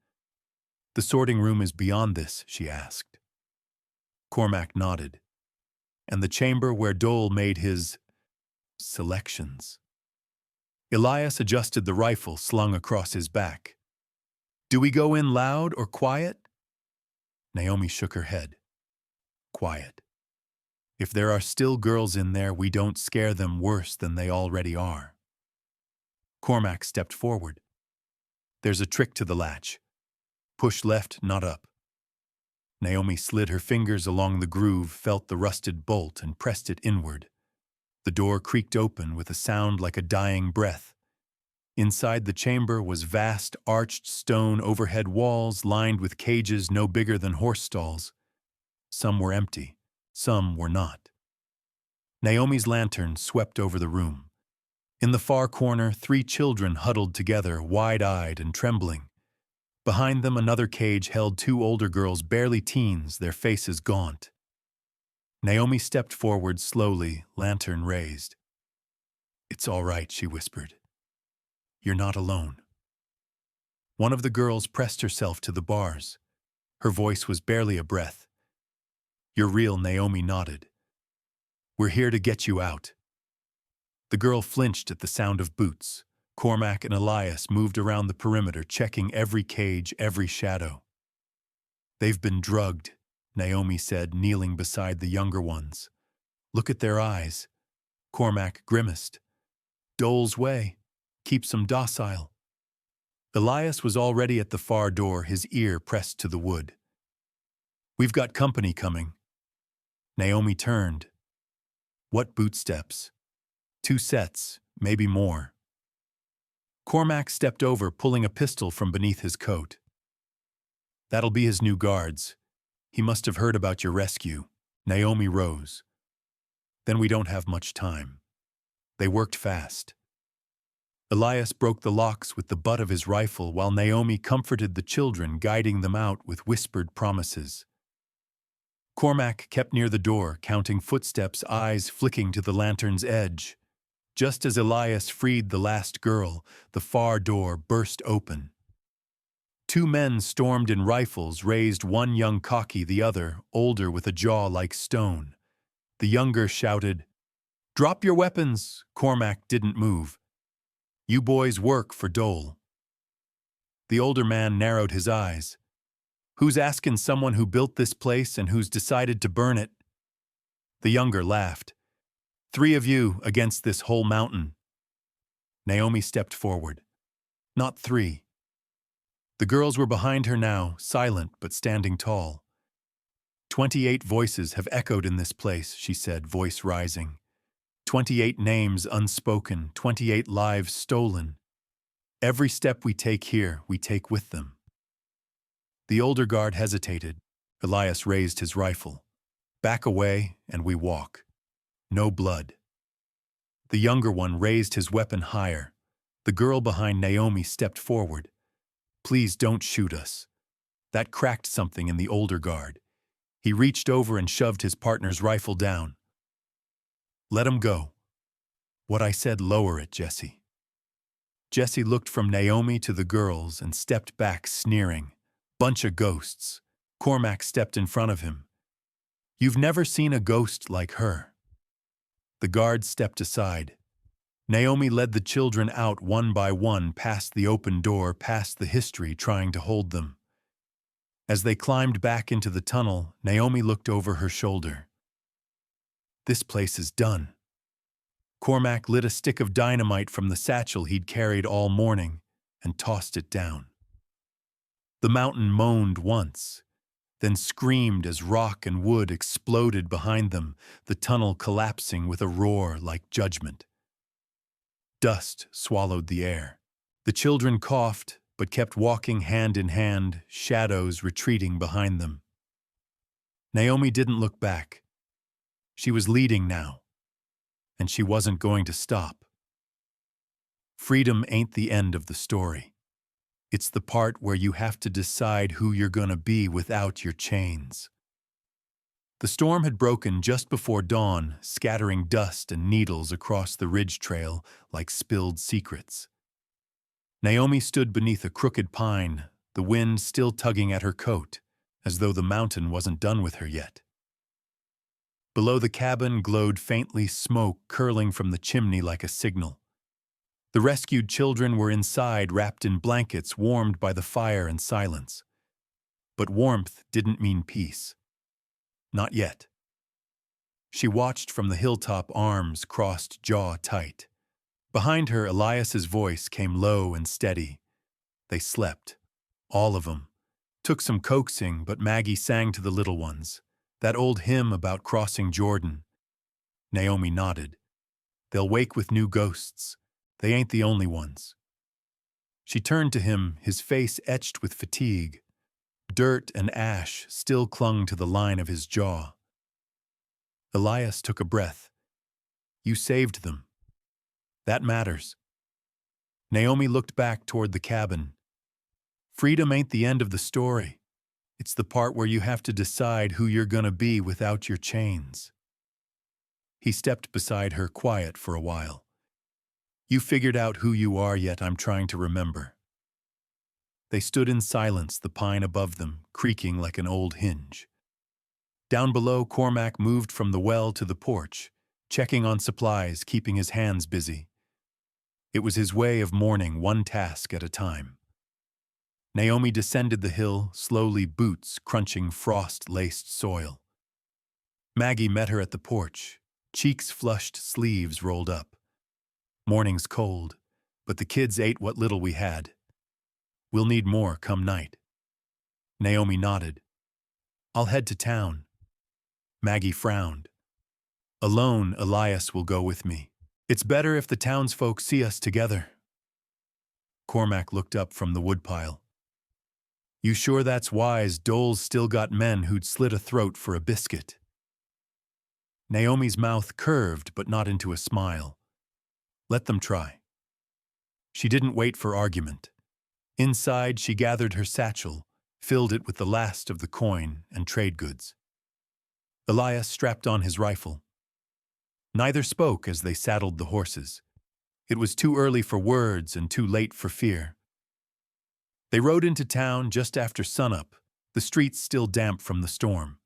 "The sorting room is beyond this?" she asked. Cormac nodded. "And the chamber where Dole made his selections." Elias adjusted the rifle slung across his back. "Do we go in loud or quiet?" Naomi shook her head. "Quiet. If there are still girls in there, we don't scare them worse than they already are." Cormac stepped forward. "There's a trick to the latch. Push left, not up." Naomi slid her fingers along the groove, felt the rusted bolt, and pressed it inward. The door creaked open with a sound like a dying breath. Inside the chamber was vast, arched stone overhead walls lined with cages no bigger than horse stalls. Some were empty, some were not. Naomi's lantern swept over the room. In the far corner, 3 children huddled together, wide-eyed and trembling. Behind them, another cage held 2 older girls, barely teens, their faces gaunt. Naomi stepped forward slowly, lantern raised. "It's all right," she whispered. "You're not alone." One of the girls pressed herself to the bars. Her voice was barely a breath. "You're real," Naomi nodded. "We're here to get you out." The girl flinched at the sound of boots. Cormac and Elias moved around the perimeter, checking every cage, every shadow. "They've been drugged," Naomi said, kneeling beside the younger ones. "Look at their eyes." Cormac grimaced. "Dole's way. Keeps 'em docile." Elias was already at the far door, his ear pressed to the wood. "We've got company coming." Naomi turned. "What bootsteps?" 2 sets, maybe more." Cormac stepped over, pulling a pistol from beneath his coat. "That'll be his new guards. He must have heard about your rescue." Naomi rose. "Then we don't have much time." They worked fast. Elias broke the locks with the butt of his rifle while Naomi comforted the children, guiding them out with whispered promises. Cormac kept near the door, counting footsteps, eyes flicking to the lantern's edge. Just as Elias freed the last girl, the far door burst open. Two men stormed in rifles, raised, one young cocky, the other, older with a jaw like stone. The younger shouted, "Drop your weapons!" Cormac didn't move. "You boys work for Dole." The older man narrowed his eyes. "Who's asking someone who built this place and who's decided to burn it?" The younger laughed. "Three of you against this whole mountain." Naomi stepped forward. "Not three." The girls were behind her now, silent but standing tall. 28 voices have echoed in this place," she said, voice rising. 28 names unspoken, 28 lives stolen. Every step we take here, we take with them. The older guard hesitated. Elias raised his rifle. "Back away, and we walk. No blood." The younger one raised his weapon higher. The girl behind Naomi stepped forward. "Please don't shoot us." That cracked something in the older guard. He reached over and shoved his partner's rifle down. "Let him go." "What I said, lower it, Jesse." Jesse looked from Naomi to the girls and stepped back, sneering. "Bunch of ghosts." Cormac stepped in front of him. "You've never seen a ghost like her." The guard stepped aside. Naomi led the children out one by one, past the open door, past the history trying to hold them. As they climbed back into the tunnel, Naomi looked over her shoulder. "This place is done." Cormac lit a stick of dynamite from the satchel he'd carried all morning and tossed it down. The mountain moaned once, then screamed as rock and wood exploded behind them, the tunnel collapsing with a roar like judgment. Dust swallowed the air. The children coughed, but kept walking hand in hand, shadows retreating behind them. Naomi didn't look back. She was leading now, and she wasn't going to stop. Freedom ain't the end of the story. It's the part where you have to decide who you're gonna be without your chains. The storm had broken just before dawn, scattering dust and needles across the ridge trail like spilled secrets. Naomi stood beneath a crooked pine, the wind still tugging at her coat, as though the mountain wasn't done with her yet. Below the cabin glowed faintly smoke curling from the chimney like a signal. The rescued children were inside, wrapped in blankets, warmed by the fire and silence. But warmth didn't mean peace. Not yet. She watched from the hilltop, arms crossed, jaw tight. Behind her, Elias's voice came low and steady. They slept, all of them. Took some coaxing, but Maggie sang to the little ones. That old hymn about crossing Jordan. Naomi nodded. They'll wake with new ghosts. They ain't the only ones. She turned to him, his face etched with fatigue. Dirt and ash still clung to the line of his jaw. Elias took a breath. You saved them. That matters. Naomi looked back toward the cabin. Freedom ain't the end of the story. It's the part where you have to decide who you're gonna be without your chains. He stepped beside her, quiet for a while. You figured out who you are, yet I'm trying to remember. They stood in silence, the pine above them, creaking like an old hinge. Down below, Cormac moved from the well to the porch, checking on supplies, keeping his hands busy. It was his way of mourning, one task at a time. Naomi descended the hill, slowly, boots crunching frost-laced soil. Maggie met her at the porch, cheeks flushed, sleeves rolled up. Morning's cold, but the kids ate what little we had. We'll need more come night. Naomi nodded. I'll head to town. Maggie frowned. Alone, Elias will go with me. It's better if the townsfolk see us together. Cormac looked up from the woodpile. You sure that's wise? Dole's still got men who'd slit a throat for a biscuit. Naomi's mouth curved, but not into a smile. Let them try. She didn't wait for argument. Inside, she gathered her satchel, filled it with the last of the coin and trade goods. Elias strapped on his rifle. Neither spoke as they saddled the horses. It was too early for words and too late for fear. They rode into town just after sunup, the streets still damp from the storm.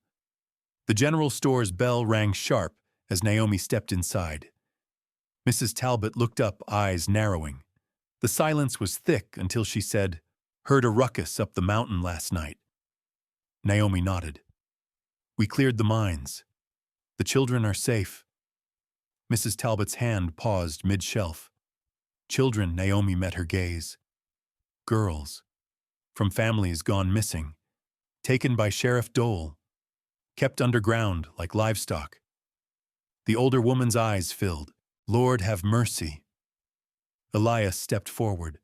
The general store's bell rang sharp as Naomi stepped inside. Mrs. Talbot looked up, eyes narrowing. The silence was thick until she said, "Heard a ruckus up the mountain last night." Naomi nodded. "We cleared the mines. The children are safe." Mrs. Talbot's hand paused mid-shelf. Children, Naomi met her gaze. Girls. From families gone missing. Taken by Sheriff Dole. Kept underground like livestock. The older woman's eyes filled. "Lord have mercy." Elias stepped forward.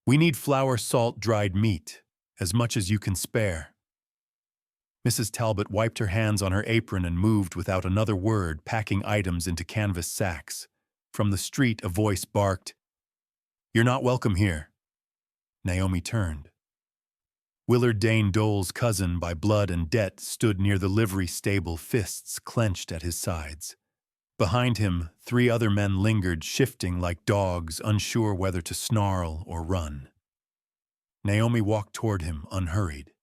"We need flour, salt, dried meat, as much as you can spare." Mrs. Talbot wiped her hands on her apron and moved without another word, packing items into canvas sacks. From the street, a voice barked, "You're not welcome here." Naomi turned. Willard Dane Dole's cousin by blood and debt stood near the livery stable, fists clenched at his sides. Behind him, 3 other men lingered, shifting like dogs, unsure whether to snarl or run. Naomi walked toward him, unhurried.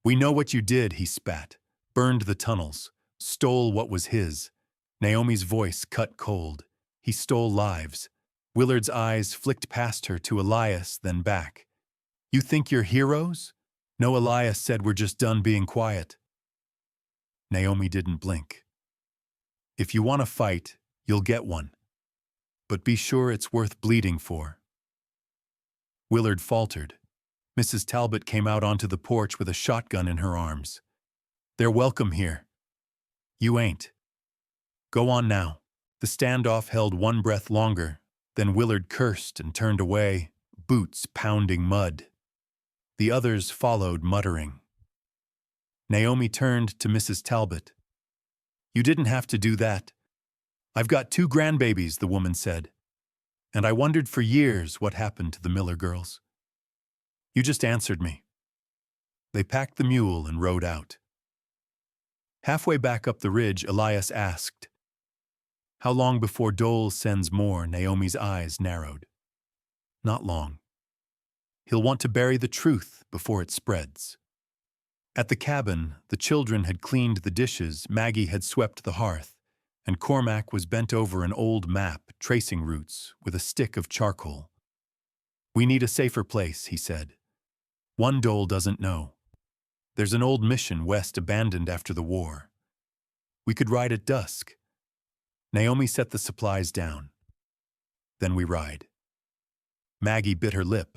"We know what you did," he spat. "Burned the tunnels. Stole what was his." Naomi's voice cut cold. "He stole lives." Willard's eyes flicked past her to Elias, then back. "You think you're heroes?" "No," Elias said, "we're just done being quiet." Naomi didn't blink. "If you want to fight, you'll get one. But be sure it's worth bleeding for." Willard faltered. Mrs. Talbot came out onto the porch with a shotgun in her arms. "They're welcome here. You ain't. Go on now." The standoff held one breath longer, then Willard cursed and turned away, boots pounding mud. The others followed, muttering. Naomi turned to Mrs. Talbot. "You didn't have to do that." "I've got 2 grandbabies," the woman said. "And I wondered for years what happened to the Miller girls. You just answered me." They packed the mule and rode out. Halfway back up the ridge, Elias asked, "How long before Dole sends more?" Naomi's eyes narrowed. "Not long. He'll want to bury the truth before it spreads." At the cabin, the children had cleaned the dishes, Maggie had swept the hearth, and Cormac was bent over an old map, tracing routes, with a stick of charcoal. "We need a safer place," he said. "One Dole doesn't know. There's an old mission west abandoned after the war. We could ride at dusk." Naomi set the supplies down. "Then we ride." Maggie bit her lip.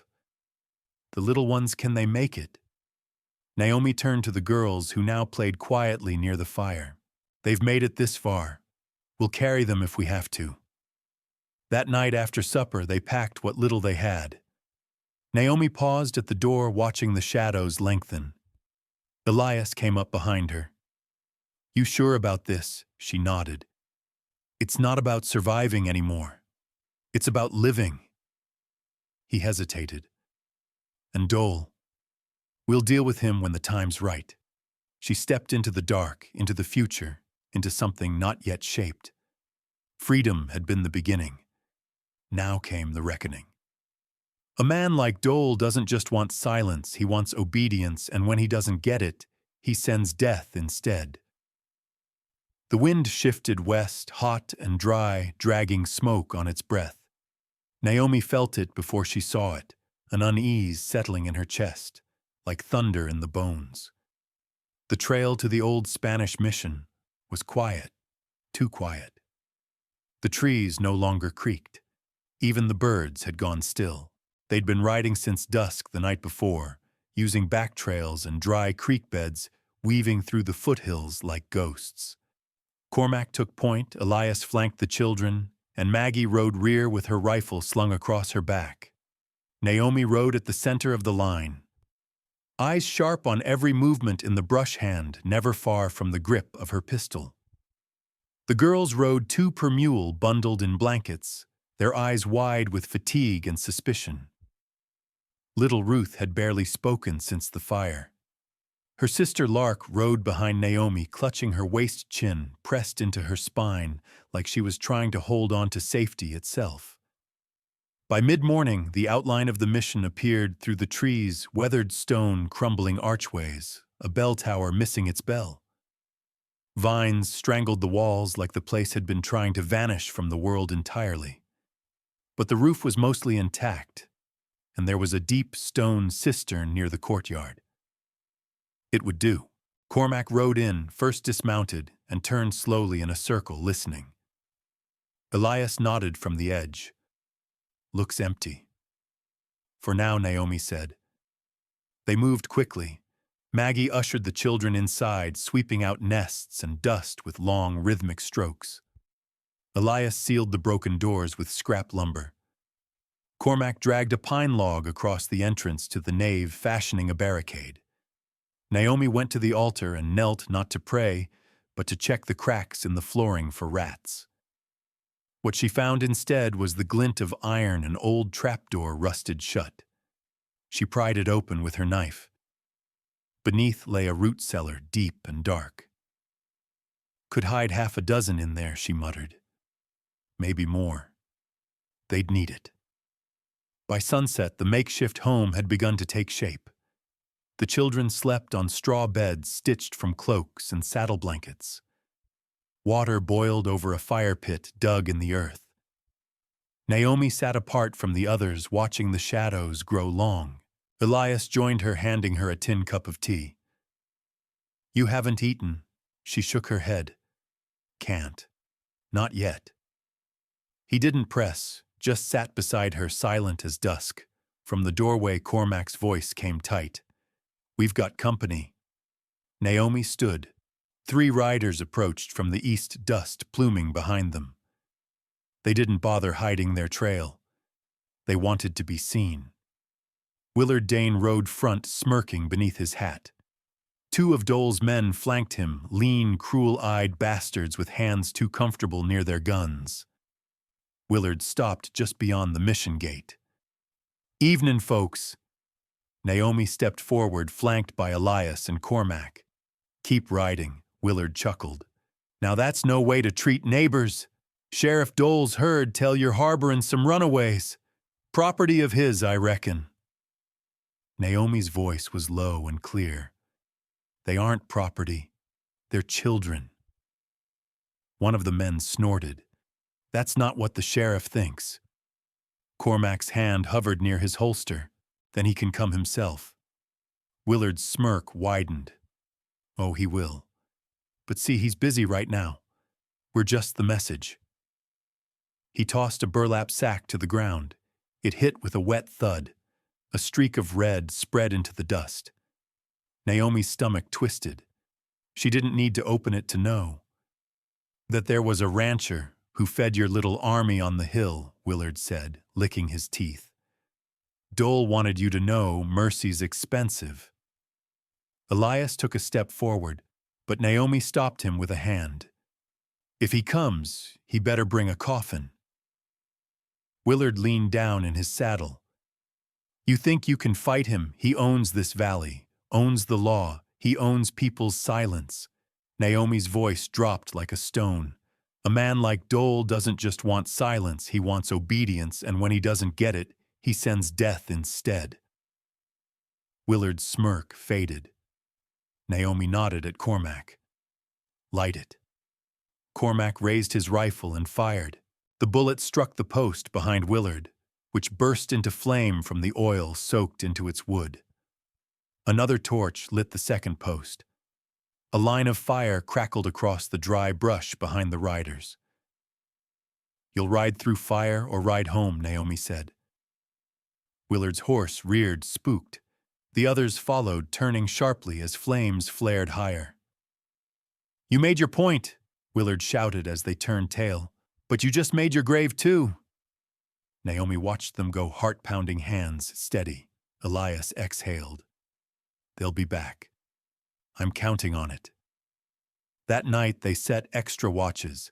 "The little ones, can they make it?" Naomi turned to the girls, who now played quietly near the fire. "They've made it this far. We'll carry them if we have to." That night after supper, they packed what little they had. Naomi paused at the door, watching the shadows lengthen. Elias came up behind her. "You sure about this?" She nodded. "It's not about surviving anymore. It's about living." He hesitated. "And Dole? We'll deal with him when the time's right." She stepped into the dark, into the future, into something not yet shaped. Freedom had been the beginning. Now came the reckoning. A man like Dole doesn't just want silence, he wants obedience, and when he doesn't get it, he sends death instead. The wind shifted west, hot and dry, dragging smoke on its breath. Naomi felt it before she saw it, an unease settling in her chest, like thunder in the bones. The trail to the old Spanish mission was quiet, too quiet. The trees no longer creaked. Even the birds had gone still. They'd been riding since dusk the night before, using back trails and dry creek beds, weaving through the foothills like ghosts. Cormac took point, Elias flanked the children, and Maggie rode rear with her rifle slung across her back. Naomi rode at the center of the line, eyes sharp on every movement in the brush hand, never far from the grip of her pistol. The girls rode 2 per mule, bundled in blankets, their eyes wide with fatigue and suspicion. Little Ruth had barely spoken since the fire. Her sister Lark rode behind Naomi, clutching her waist chin pressed into her spine like she was trying to hold on to safety itself. By mid-morning, the outline of the mission appeared through the trees, weathered stone crumbling archways, a bell tower missing its bell. Vines strangled the walls like the place had been trying to vanish from the world entirely. But the roof was mostly intact, and there was a deep stone cistern near the courtyard. It would do. Cormac rode in, first dismounted, and turned slowly in a circle, listening. Elias nodded from the edge. "Looks empty." "For now," Naomi said. They moved quickly. Maggie ushered the children inside, sweeping out nests and dust with long, rhythmic strokes. Elias sealed the broken doors with scrap lumber. Cormac dragged a pine log across the entrance to the nave, fashioning a barricade. Naomi went to the altar and knelt not to pray, but to check the cracks in the flooring for rats. What she found instead was the glint of iron, an old trapdoor rusted shut. She pried it open with her knife. Beneath lay a root cellar, deep and dark. "Could hide half a dozen in there," she muttered. "Maybe more. They'd need it." By sunset, the makeshift home had begun to take shape. The children slept on straw beds stitched from cloaks and saddle blankets. Water boiled over a fire pit dug in the earth. Naomi sat apart from the others, watching the shadows grow long. Elias joined her, handing her a tin cup of tea. "You haven't eaten." She shook her head. "Can't. Not yet." He didn't press, just sat beside her, silent as dusk. From the doorway, Cormac's voice came tight. "We've got company." Naomi stood. 3 riders approached from the east, dust pluming behind them. They didn't bother hiding their trail. They wanted to be seen. Willard Dane rode front, smirking beneath his hat. 2 of Dole's men flanked him, lean, cruel-eyed bastards with hands too comfortable near their guns. Willard stopped just beyond the mission gate. "Evenin', folks." Naomi stepped forward, flanked by Elias and Cormac. "Keep riding," Willard chuckled. "Now that's no way to treat neighbors. Sheriff Dole's heard tell you're harboring some runaways. Property of his, I reckon." Naomi's voice was low and clear. "They aren't property. They're children." One of the men snorted. "That's not what the sheriff thinks." Cormac's hand hovered near his holster. "Then he can come himself." Willard's smirk widened. "Oh, he will. But see, he's busy right now. We're just the message." He tossed a burlap sack to the ground. It hit with a wet thud. A streak of red spread into the dust. Naomi's stomach twisted. She didn't need to open it to know. "That there was a rancher who fed your little army on the hill," Willard said, licking his teeth. "Dole wanted you to know mercy's expensive." Elias took a step forward, but Naomi stopped him with a hand. "If he comes, he better bring a coffin." Willard leaned down in his saddle. "You think you can fight him? He owns this valley, owns the law, he owns people's silence." Naomi's voice dropped like a stone. "A man like Dole doesn't just want silence, he wants obedience, and when he doesn't get it, he sends death instead." Willard's smirk faded. Naomi nodded at Cormac. "Light it." Cormac raised his rifle and fired. The bullet struck the post behind Willard, which burst into flame from the oil soaked into its wood. Another torch lit the second post. A line of fire crackled across the dry brush behind the riders. "You'll ride through fire or ride home," Naomi said. Willard's horse reared, spooked. The others followed, turning sharply as flames flared higher. "You made your point," Willard shouted as they turned tail. "But you just made your grave too." Naomi watched them go, heart-pounding hands steady. Elias exhaled. "They'll be back. I'm counting on it." That night they set extra watches.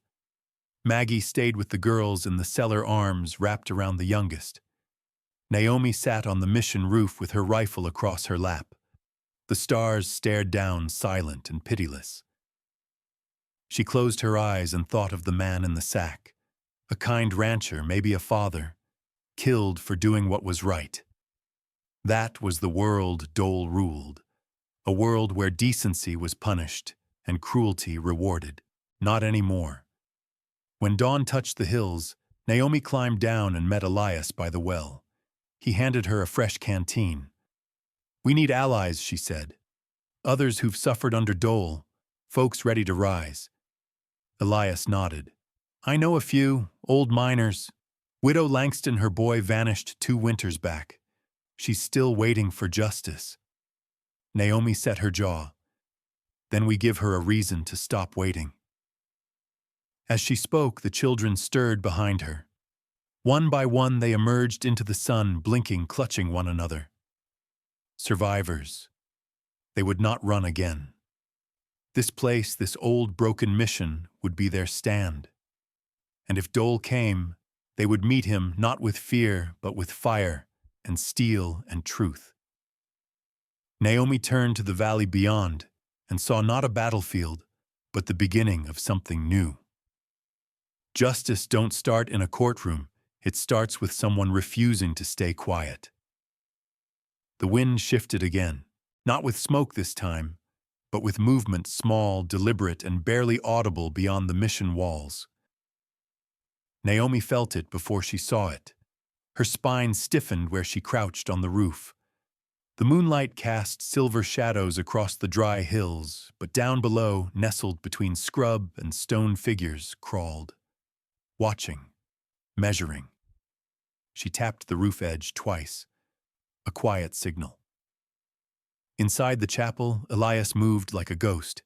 Maggie stayed with the girls in the cellar, arms wrapped around the youngest. Naomi sat on the mission roof with her rifle across her lap. The stars stared down silent and pitiless. She closed her eyes and thought of the man in the sack, a kind rancher, maybe a father, killed for doing what was right. That was the world Dole ruled, a world where decency was punished and cruelty rewarded. Not anymore. When dawn touched the hills, Naomi climbed down and met Elias by the well. He handed her a fresh canteen. "We need allies," she said. "Others who've suffered under Dole, folks ready to rise." Elias nodded. "I know a few, old miners. Widow Langston, her boy vanished 2 winters back. She's still waiting for justice." Naomi set her jaw. "Then we give her a reason to stop waiting." As she spoke, the children stirred behind her. One by one they emerged into the sun, blinking, clutching one another. Survivors. They would not run again. This place, this old broken mission, would be their stand. And if Dole came, they would meet him not with fear, but with fire and steel and truth. Naomi turned to the valley beyond and saw not a battlefield, but the beginning of something new. Justice don't start in a courtroom, it starts with someone refusing to stay quiet. The wind shifted again, not with smoke this time, but with movement small, deliberate, and barely audible beyond the mission walls. Naomi felt it before she saw it. Her spine stiffened where she crouched on the roof. The moonlight cast silver shadows across the dry hills, but down below, nestled between scrub and stone figures, crawled. Watching, measuring. She tapped the roof edge twice, a quiet signal. Inside the chapel, Elias moved like a ghost.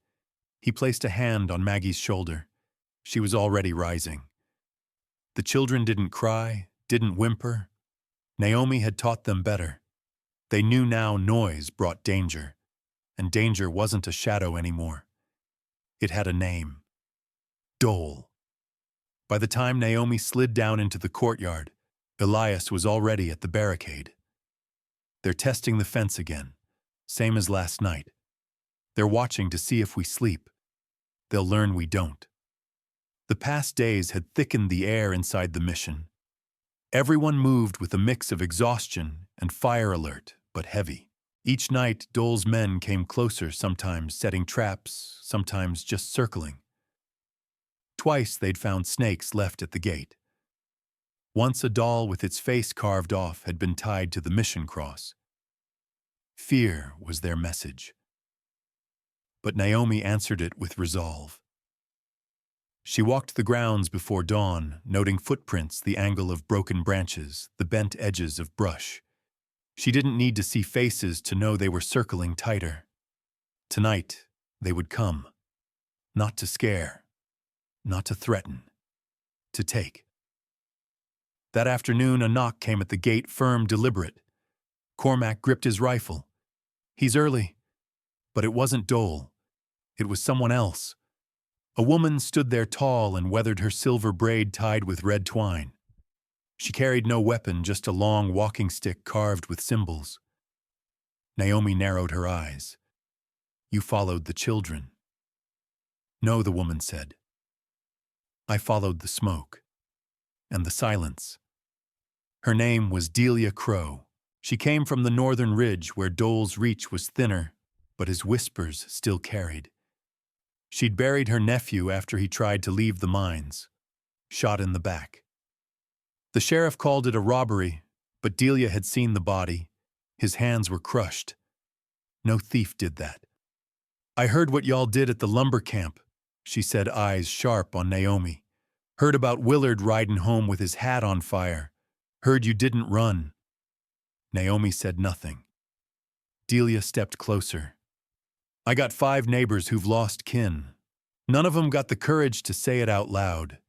He placed a hand on Maggie's shoulder. She was already rising. The children didn't cry, didn't whimper. Naomi had taught them better. They knew now noise brought danger, and danger wasn't a shadow anymore. It had a name. Dole. By the time Naomi slid down into the courtyard, Elias was already at the barricade. "They're testing the fence again, same as last night. They're watching to see if we sleep. They'll learn we don't." The past days had thickened the air inside the mission. Everyone moved with a mix of exhaustion and fire alert, but heavy. Each night, Dole's men came closer, sometimes setting traps, sometimes just circling. Twice they'd found snakes left at the gate. Once a doll with its face carved off had been tied to the mission cross. Fear was their message. But Naomi answered it with resolve. She walked the grounds before dawn, noting footprints, the angle of broken branches, the bent edges of brush. She didn't need to see faces to know they were circling tighter. Tonight, they would come. Not to scare. Not to threaten. To take. That afternoon, a knock came at the gate, firm, deliberate. Cormac gripped his rifle. "He's early." But it wasn't Dole. It was someone else. A woman stood there tall and weathered, her silver braid tied with red twine. She carried no weapon, just a long walking stick carved with symbols. Naomi narrowed her eyes. "You followed the children." "No," the woman said. "I followed the smoke. And the silence." Her name was Delia Crow. She came from the northern ridge where Dole's reach was thinner, but his whispers still carried. She'd buried her nephew after he tried to leave the mines, shot in the back. The sheriff called it a robbery, but Delia had seen the body. His hands were crushed. No thief did that. "I heard what y'all did at the lumber camp," she said, eyes sharp on Naomi. "Heard about Willard riding home with his hat on fire. Heard you didn't run." Naomi said nothing. Delia stepped closer. "I got 5 neighbors who've lost kin. None of them got the courage to say it out loud.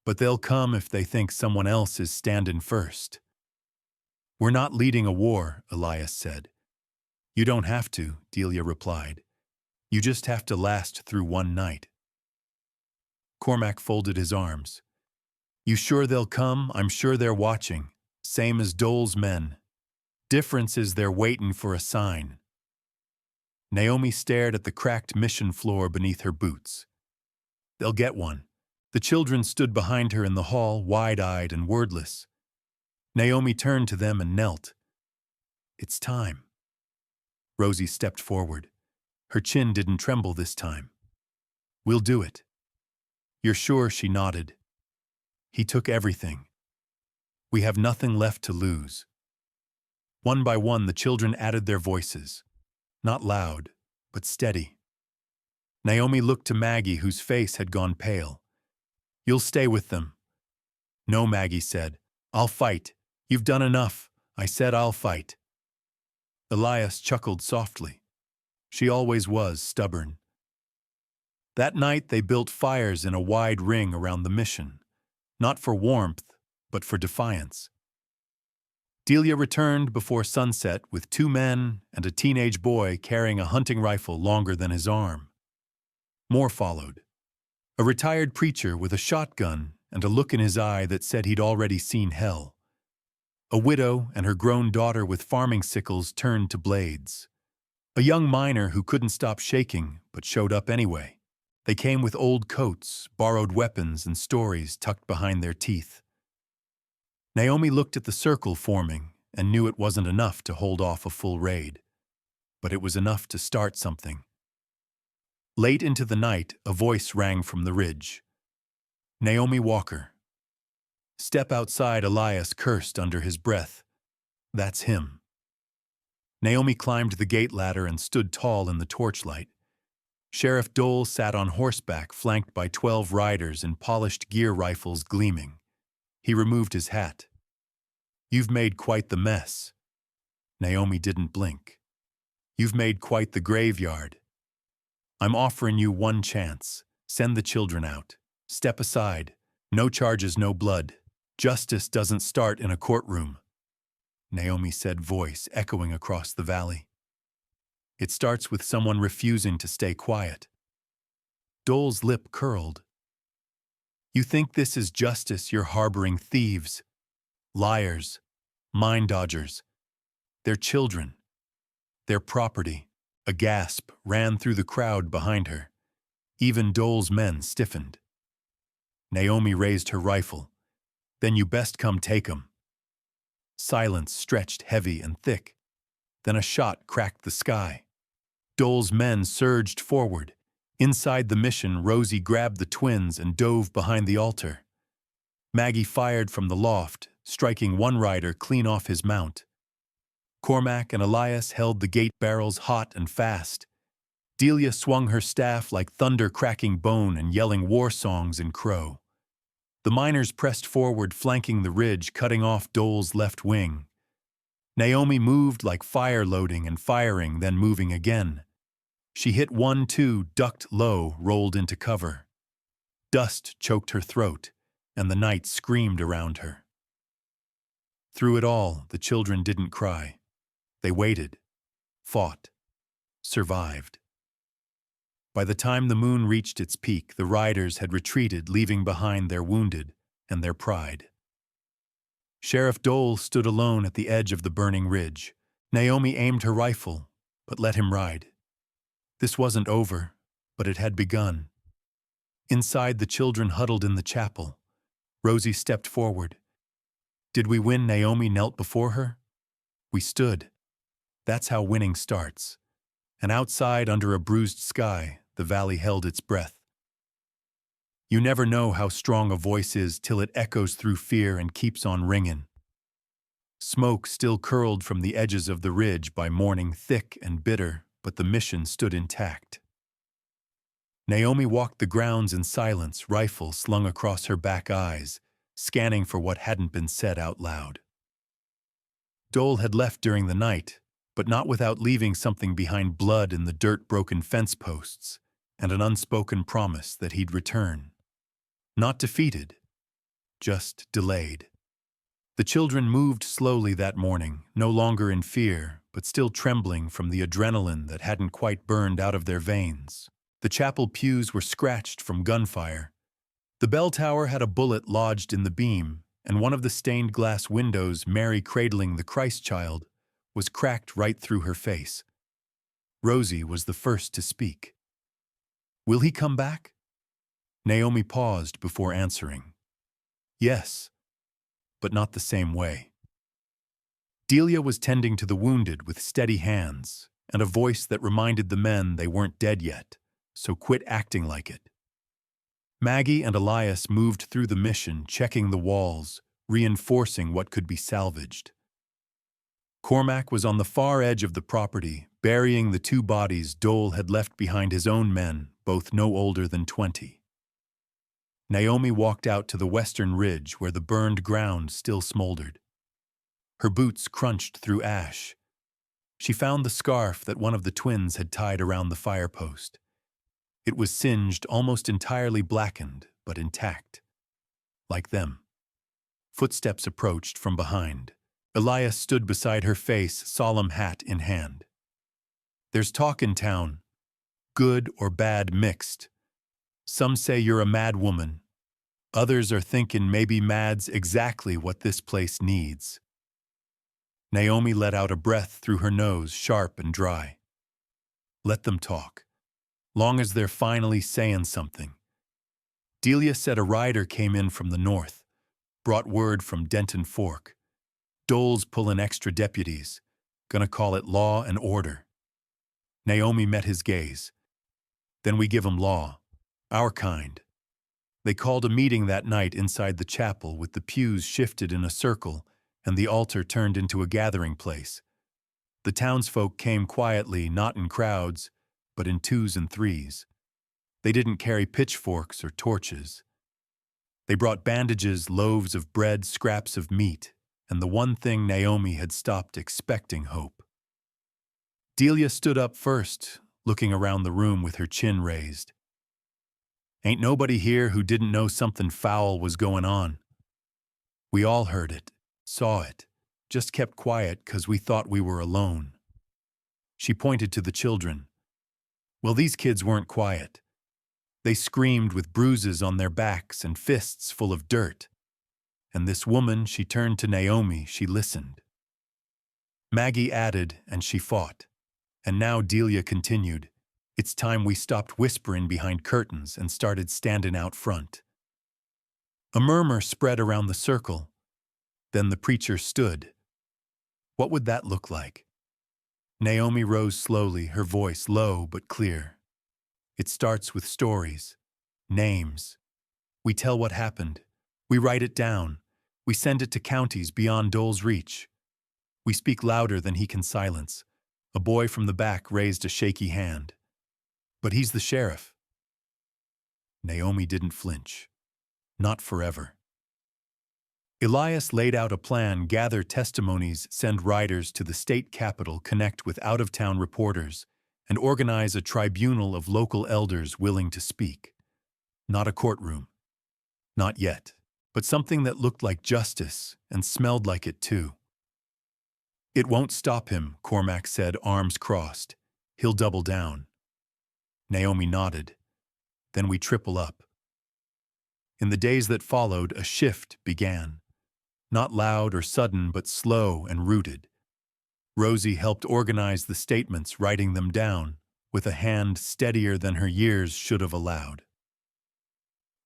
But they'll come if they think someone else is standing first." "We're not leading a war," Elias said. "You don't have to," Delia replied. "You just have to last through one night." Cormac folded his arms. "You sure they'll come? I'm sure they're watching. Same as Dole's men. Difference is they're waiting for a sign." Naomi stared at the cracked mission floor beneath her boots. They'll get one. The children stood behind her in the hall, wide-eyed and wordless. Naomi turned to them and knelt. It's time. Rosie stepped forward. Her chin didn't tremble this time. We'll do it. You're sure? She nodded. He took everything. We have nothing left to lose. One by one, the children added their voices. Not loud, but steady. Naomi looked to Maggie, whose face had gone pale. You'll stay with them. No, Maggie said. I'll fight. You've done enough. I said I'll fight. Elias chuckled softly. She always was stubborn. That night they built fires in a wide ring around the mission, not for warmth, but for defiance. Delia returned before sunset with 2 men and a teenage boy carrying a hunting rifle longer than his arm. More followed. A retired preacher with a shotgun and a look in his eye that said he'd already seen hell. A widow and her grown daughter with farming sickles turned to blades. A young miner who couldn't stop shaking but showed up anyway. They came with old coats, borrowed weapons, and stories tucked behind their teeth. Naomi looked at the circle forming and knew it wasn't enough to hold off a full raid. But it was enough to start something. Late into the night, a voice rang from the ridge. Naomi Walker. Step outside, Elias cursed under his breath. That's him. Naomi climbed the gate ladder and stood tall in the torchlight. Sheriff Dole sat on horseback, flanked by 12 riders in polished gear, rifles gleaming. He removed his hat. You've made quite the mess. Naomi didn't blink. You've made quite the graveyard. I'm offering you one chance. Send the children out. Step aside. No charges, no blood. Justice doesn't start in a courtroom. Naomi said, voice echoing across the valley. It starts with someone refusing to stay quiet. Dole's lip curled. You think this is justice? You're harboring thieves, liars, mind dodgers. They're children. Their property. A gasp ran through the crowd behind her. Even Dole's men stiffened. Naomi raised her rifle. Then you best come take 'em. Silence stretched heavy and thick. Then a shot cracked the sky. Dole's men surged forward. Inside the mission, Rosie grabbed the twins and dove behind the altar. Maggie fired from the loft, striking one rider clean off his mount. Cormac and Elias held the gate barrels hot and fast. Delia swung her staff like thunder cracking bone and yelling war songs in Crow. The miners pressed forward, flanking the ridge, cutting off Dole's left wing. Naomi moved like fire, loading and firing, then moving again. She hit 1-2, ducked low, rolled into cover. Dust choked her throat, and the night screamed around her. Through it all, the children didn't cry. They waited, fought, survived. By the time the moon reached its peak, the riders had retreated, leaving behind their wounded and their pride. Sheriff Dole stood alone at the edge of the burning ridge. Naomi aimed her rifle, but let him ride. This wasn't over, but it had begun. Inside, the children huddled in the chapel. Rosie stepped forward. Did we win? Naomi knelt before her. We stood. That's how winning starts. And outside, under a bruised sky, the valley held its breath. You never know how strong a voice is till it echoes through fear and keeps on ringing. Smoke still curled from the edges of the ridge by morning, thick and bitter, but the mission stood intact. Naomi walked the grounds in silence, rifle slung across her back eyes, scanning for what hadn't been said out loud. Dole had left during the night, but not without leaving something behind: blood in the dirt-broken fence posts, and an unspoken promise that he'd return. Not defeated, just delayed. The children moved slowly that morning, no longer in fear, but still trembling from the adrenaline that hadn't quite burned out of their veins. The chapel pews were scratched from gunfire. The bell tower had a bullet lodged in the beam, and one of the stained glass windows, Mary cradling the Christ child, was cracked right through her face. Rosie was the first to speak. "Will he come back?" Naomi paused before answering. "Yes, but not the same way." Delia was tending to the wounded with steady hands and a voice that reminded the men they weren't dead yet, so quit acting like it. Maggie and Elias moved through the mission, checking the walls, reinforcing what could be salvaged. Cormac was on the far edge of the property, burying the two bodies Dole had left behind his own men, both no older than 20. Naomi walked out to the western ridge where the burned ground still smoldered. Her boots crunched through ash. She found the scarf that one of the twins had tied around the firepost. It was singed, almost entirely blackened, but intact. Like them. Footsteps approached from behind. Elias stood beside her face, solemn hat in hand. "There's talk in town. Good or bad mixed. Some say you're a mad woman. Others are thinking maybe mad's exactly what this place needs." Naomi let out a breath through her nose, sharp and dry. "Let them talk. Long as they're finally saying something." Delia said a rider came in from the north, brought word from Denton Fork. Dole's pulling extra deputies, gonna call it law and order. Naomi met his gaze. "Then we give 'em law. Our kind." They called a meeting that night inside the chapel with the pews shifted in a circle and the altar turned into a gathering place. The townsfolk came quietly, not in crowds, but in twos and threes. They didn't carry pitchforks or torches. They brought bandages, loaves of bread, scraps of meat, and the one thing Naomi had stopped expecting: hope. Delia stood up first, looking around the room with her chin raised. "Ain't nobody here who didn't know something foul was going on. We all heard it, saw it, just kept quiet 'cause we thought we were alone." She pointed to the children. Well, these kids weren't quiet. They screamed with bruises on their backs and fists full of dirt. And this woman, she turned to Naomi, she listened. Maggie added, and she fought. And now Delia continued, "It's time we stopped whispering behind curtains and started standing out front." A murmur spread around the circle. Then the preacher stood. What would that look like? Naomi rose slowly, her voice low but clear. "It starts with stories, names. We tell what happened. We write it down. We send it to counties beyond Dole's reach. We speak louder than he can silence." A boy from the back raised a shaky hand. "But he's the sheriff." Naomi didn't flinch. Not forever. Elias laid out a plan: gather testimonies, send riders to the state capitol, connect with out-of-town reporters, and organize a tribunal of local elders willing to speak. Not a courtroom. Not yet. But something that looked like justice and smelled like it too. "It won't stop him," Cormac said, arms crossed. "He'll double down." Naomi nodded. "Then we triple up." In the days that followed, a shift began. Not loud or sudden, but slow and rooted. Rosie helped organize the statements, writing them down, with a hand steadier than her years should have allowed.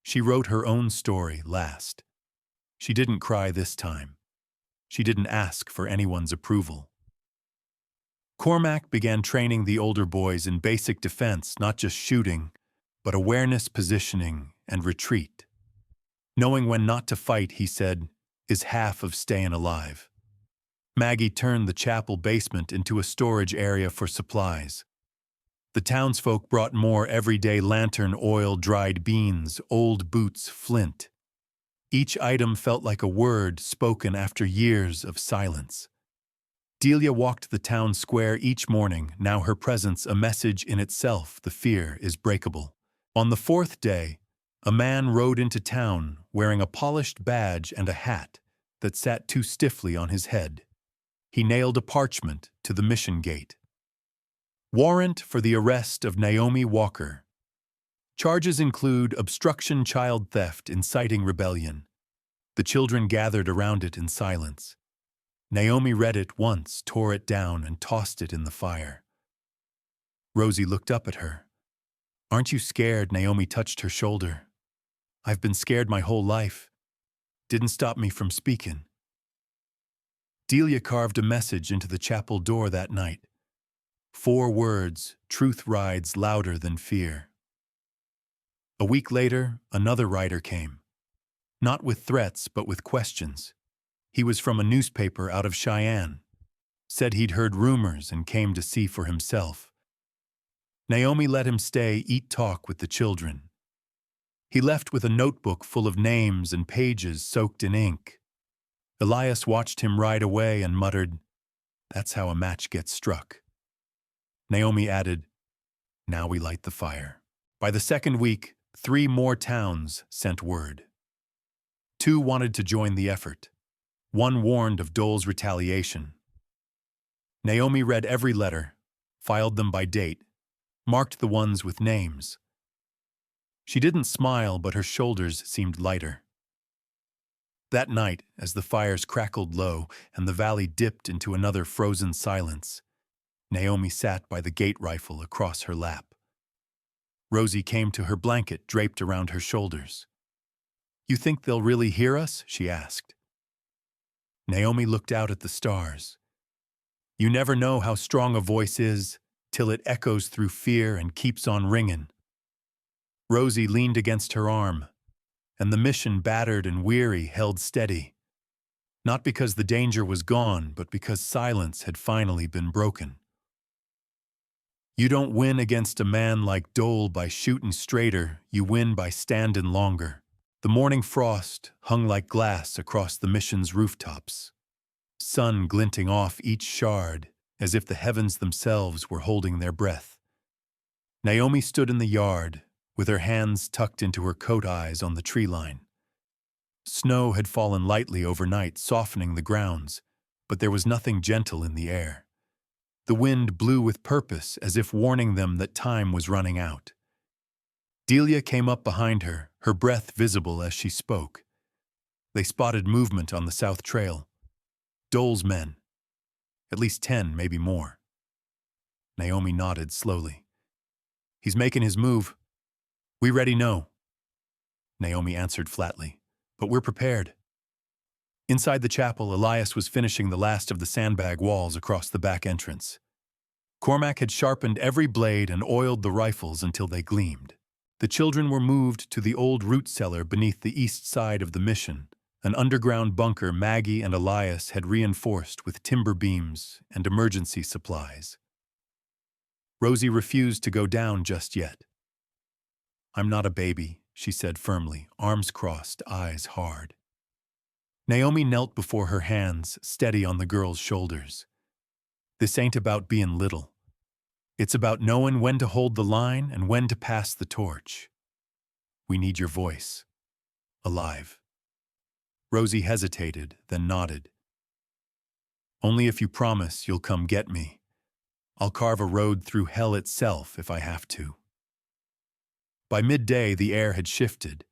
She wrote her own story last. She didn't cry this time. She didn't ask for anyone's approval. Cormac began training the older boys in basic defense, not just shooting, but awareness, positioning, and retreat. Knowing when not to fight, he said, is half of staying alive. Maggie turned the chapel basement into a storage area for supplies. The townsfolk brought more everyday lantern oil, dried beans, old boots, flint. Each item felt like a word spoken after years of silence. Delia walked the town square each morning, now her presence a message in itself: the fear is breakable. On the fourth day, a man rode into town wearing a polished badge and a hat that sat too stiffly on his head. He nailed a parchment to the mission gate. Warrant for the arrest of Naomi Walker. Charges include obstruction, child theft, inciting rebellion. The children gathered around it in silence. Naomi read it once, tore it down, and tossed it in the fire. Rosie looked up at her. "Aren't you scared?" Naomi touched her shoulder. "I've been scared my whole life. Didn't stop me from speaking." Delia carved a message into the chapel door that night. 4 words: truth rides louder than fear. A week later, another writer came. Not with threats, but with questions. He was from a newspaper out of Cheyenne. Said he'd heard rumors and came to see for himself. Naomi let him stay, eat, talk with the children. He left with a notebook full of names and pages soaked in ink. Elias watched him ride away and muttered, "That's how a match gets struck." Naomi added, "Now we light the fire." By the second week, 3 more towns sent word. 2 wanted to join the effort. 1 warned of Dole's retaliation. Naomi read every letter, filed them by date, marked the ones with names. She didn't smile, but her shoulders seemed lighter. That night, as the fires crackled low and the valley dipped into another frozen silence, Naomi sat by the gate rifle across her lap. Rosie came to her blanket draped around her shoulders. "You think they'll really hear us?" she asked. Naomi looked out at the stars. "You never know how strong a voice is till it echoes through fear and keeps on ringing." Rosie leaned against her arm, and the mission, battered and weary, held steady. Not because the danger was gone, but because silence had finally been broken. You don't win against a man like Dole by shooting straighter, you win by standing longer. The morning frost hung like glass across the mission's rooftops, sun glinting off each shard as if the heavens themselves were holding their breath. Naomi stood in the yard, with her hands tucked into her coat eyes on the tree line. Snow had fallen lightly overnight, softening the grounds, but there was nothing gentle in the air. The wind blew with purpose, as if warning them that time was running out. Delia came up behind her, her breath visible as she spoke. They spotted movement on the south trail. Dole's men. At least 10, maybe more. Naomi nodded slowly. "He's making his move. We ready know." Naomi answered flatly. "But we're prepared." Inside the chapel, Elias was finishing the last of the sandbag walls across the back entrance. Cormac had sharpened every blade and oiled the rifles until they gleamed. The children were moved to the old root cellar beneath the east side of the mission, an underground bunker Maggie and Elias had reinforced with timber beams and emergency supplies. Rosie refused to go down just yet. "I'm not a baby," she said firmly, arms crossed, eyes hard. Naomi knelt before her, hands steady on the girl's shoulders. "This ain't about being little. It's about knowing when to hold the line and when to pass the torch. We need your voice. Alive." Rosie hesitated, then nodded. "Only if you promise you'll come get me. I'll carve a road through hell itself if I have to." By midday, the air had shifted.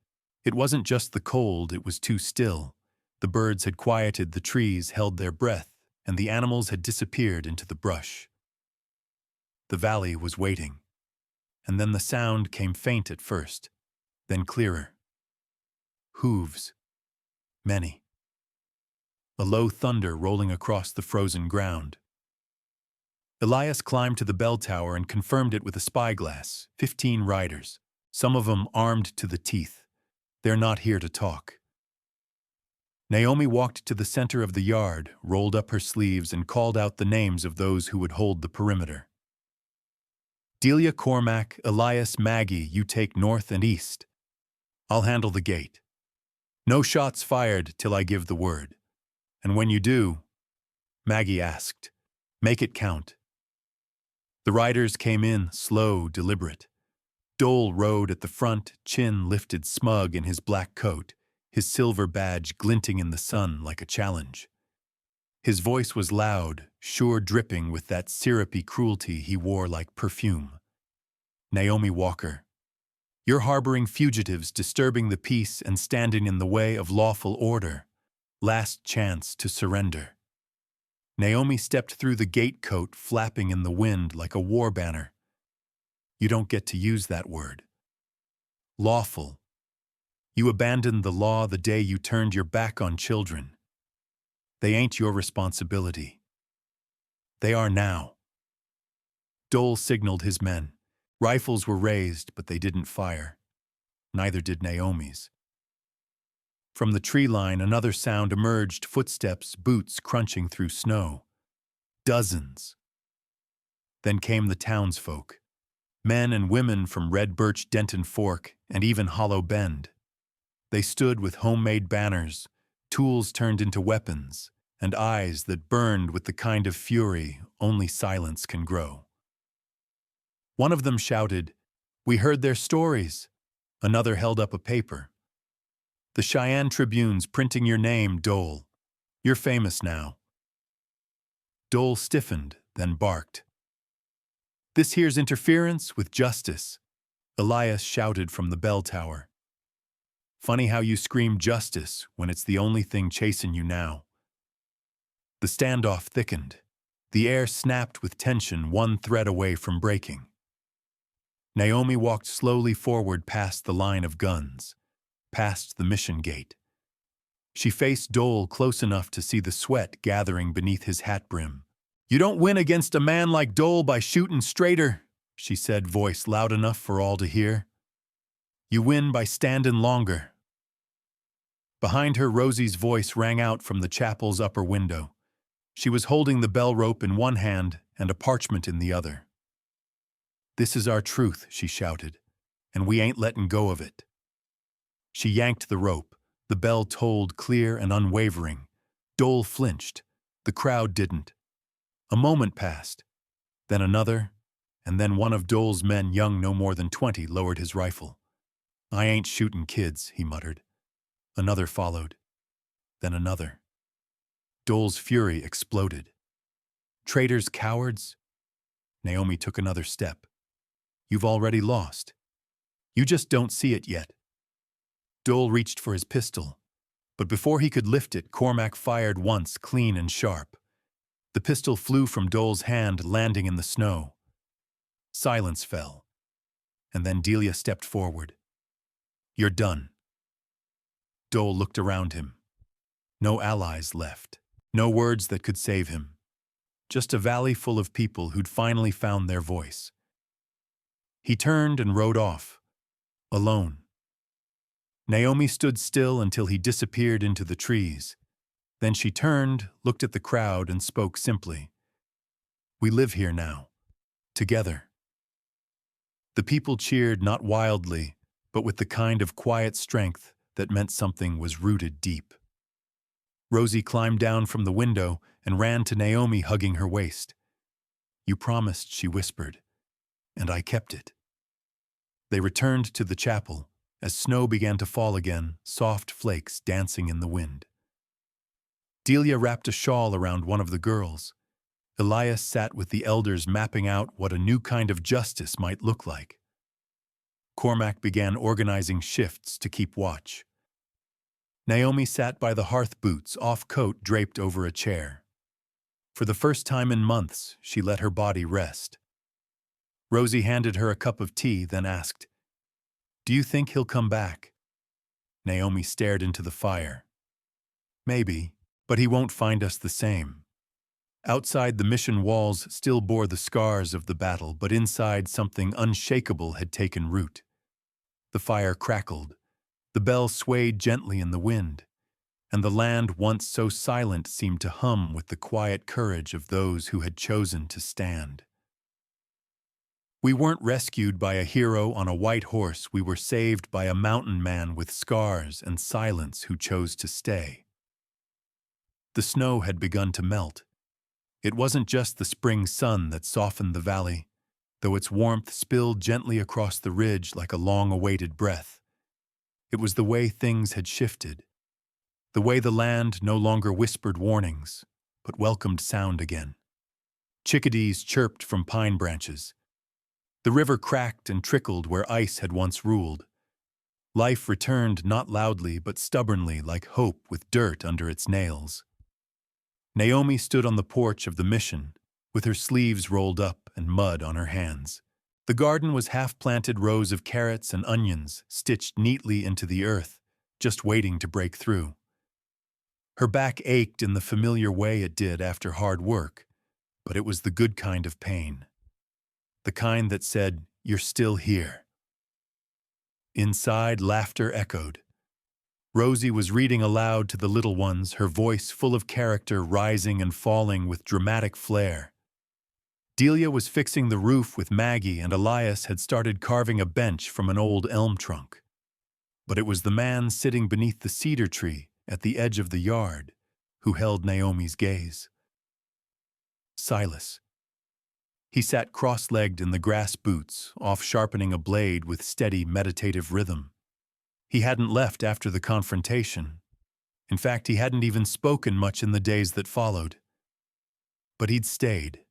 It wasn't just the cold, it was too still. The birds had quieted, the trees held their breath, and the animals had disappeared into the brush. The valley was waiting. And then the sound came faint at first, then clearer. Hooves. Many. A low thunder rolling across the frozen ground. Elias climbed to the bell tower and confirmed it with a spyglass. 15 riders, some of them armed to the teeth. They're not here to talk. Naomi walked to the center of the yard, rolled up her sleeves, and called out the names of those who would hold the perimeter. "Delia, Cormac, Elias, Maggie, you take north and east. I'll handle the gate. No shots fired till I give the word. And when you do," Maggie asked, "make it count." The riders came in, slow, deliberate. Dole rode at the front, chin lifted smug in his black coat, his silver badge glinting in the sun like a challenge. His voice was loud, sure, dripping with that syrupy cruelty he wore like perfume. "Naomi Walker, you're harboring fugitives, disturbing the peace and standing in the way of lawful order. Last chance to surrender." Naomi stepped through the gate, coat flapping in the wind like a war banner. You don't get to use that word. Lawful. You abandoned the law the day you turned your back on children. They ain't your responsibility. They are now. Dole signaled his men. Rifles were raised, but they didn't fire. Neither did Naomi's. From the tree line, another sound emerged, footsteps, boots crunching through snow. Dozens. Then came the townsfolk. Men and women from Red Birch, Denton Fork, and even Hollow Bend. They stood with homemade banners, tools turned into weapons, and eyes that burned with the kind of fury only silence can grow. One of them shouted, "We heard their stories." Another held up a paper. "The Cheyenne Tribune's printing your name, Dole. You're famous now." Dole stiffened, then barked. "This here's interference with justice," Elias shouted from the bell tower. "Funny how you scream justice when it's the only thing chasing you now." The standoff thickened. The air snapped with tension, one thread away from breaking. Naomi walked slowly forward past the line of guns, past the mission gate. She faced Dole close enough to see the sweat gathering beneath his hat brim. "You don't win against a man like Dole by shooting straighter," she said, voice loud enough for all to hear. "You win by standing longer." Behind her, Rosie's voice rang out from the chapel's upper window. She was holding the bell rope in one hand and a parchment in the other. "This is our truth," she shouted, "and we ain't letting go of it." She yanked the rope. The bell tolled clear and unwavering. Dole flinched. The crowd didn't. A moment passed, then another, and then one of Dole's men, young no more than 20, lowered his rifle. "I ain't shooting kids," he muttered. Another followed, then another. Dole's fury exploded. "Traitors, cowards!" Naomi took another step. "You've already lost. You just don't see it yet." Dole reached for his pistol, but before he could lift it, Cormac fired once, clean and sharp. The pistol flew from Dole's hand, landing in the snow. Silence fell, and then Delia stepped forward. "You're done." Dole looked around him. No allies left. No words that could save him. Just a valley full of people who'd finally found their voice. He turned and rode off, alone. Naomi stood still until he disappeared into the trees. Then she turned, looked at the crowd, and spoke simply. "We live here now, together." The people cheered not wildly, but with the kind of quiet strength that meant something was rooted deep. Rosie climbed down from the window and ran to Naomi, hugging her waist. "You promised," she whispered, "and I kept it." They returned to the chapel as snow began to fall again, soft flakes dancing in the wind. Delia wrapped a shawl around one of the girls. Elias sat with the elders, mapping out what a new kind of justice might look like. Cormac began organizing shifts to keep watch. Naomi sat by the hearth, boots off, coat draped over a chair. For the first time in months, she let her body rest. Rosie handed her a cup of tea, then asked, "Do you think he'll come back?" Naomi stared into the fire. "Maybe, but he won't find us the same." Outside, the mission walls still bore the scars of the battle, but inside something unshakable had taken root. The fire crackled. The bell swayed gently in the wind, and the land once so silent seemed to hum with the quiet courage of those who had chosen to stand. We weren't rescued by a hero on a white horse. We were saved by a mountain man with scars and silence who chose to stay. The snow had begun to melt. It wasn't just the spring sun that softened the valley, though its warmth spilled gently across the ridge like a long-awaited breath. It was the way things had shifted, the way the land no longer whispered warnings, but welcomed sound again. Chickadees chirped from pine branches. The river cracked and trickled where ice had once ruled. Life returned not loudly but stubbornly, like hope with dirt under its nails. Naomi stood on the porch of the mission, with her sleeves rolled up and mud on her hands. The garden was half-planted rows of carrots and onions stitched neatly into the earth, just waiting to break through. Her back ached in the familiar way it did after hard work, but it was the good kind of pain. The kind that said, "You're still here." Inside, laughter echoed. Rosie was reading aloud to the little ones, her voice full of character rising and falling with dramatic flair. Delia was fixing the roof with Maggie, and Elias had started carving a bench from an old elm trunk. But it was the man sitting beneath the cedar tree at the edge of the yard who held Naomi's gaze. Silas. He sat cross-legged in the grass boots, off sharpening a blade with steady, meditative rhythm. He hadn't left after the confrontation. In fact, he hadn't even spoken much in the days that followed. But he'd stayed.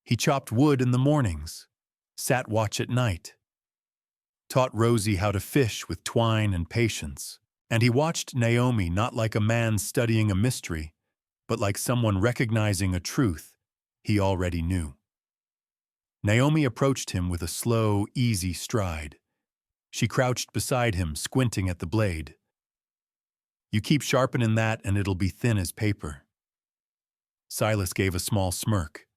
He chopped wood in the mornings, sat watch at night, taught Rosie how to fish with twine and patience, and he watched Naomi not like a man studying a mystery, but like someone recognizing a truth he already knew. Naomi approached him with a slow, easy stride. She crouched beside him, squinting at the blade. "You keep sharpening that and it'll be thin as paper." Silas gave a small smirk.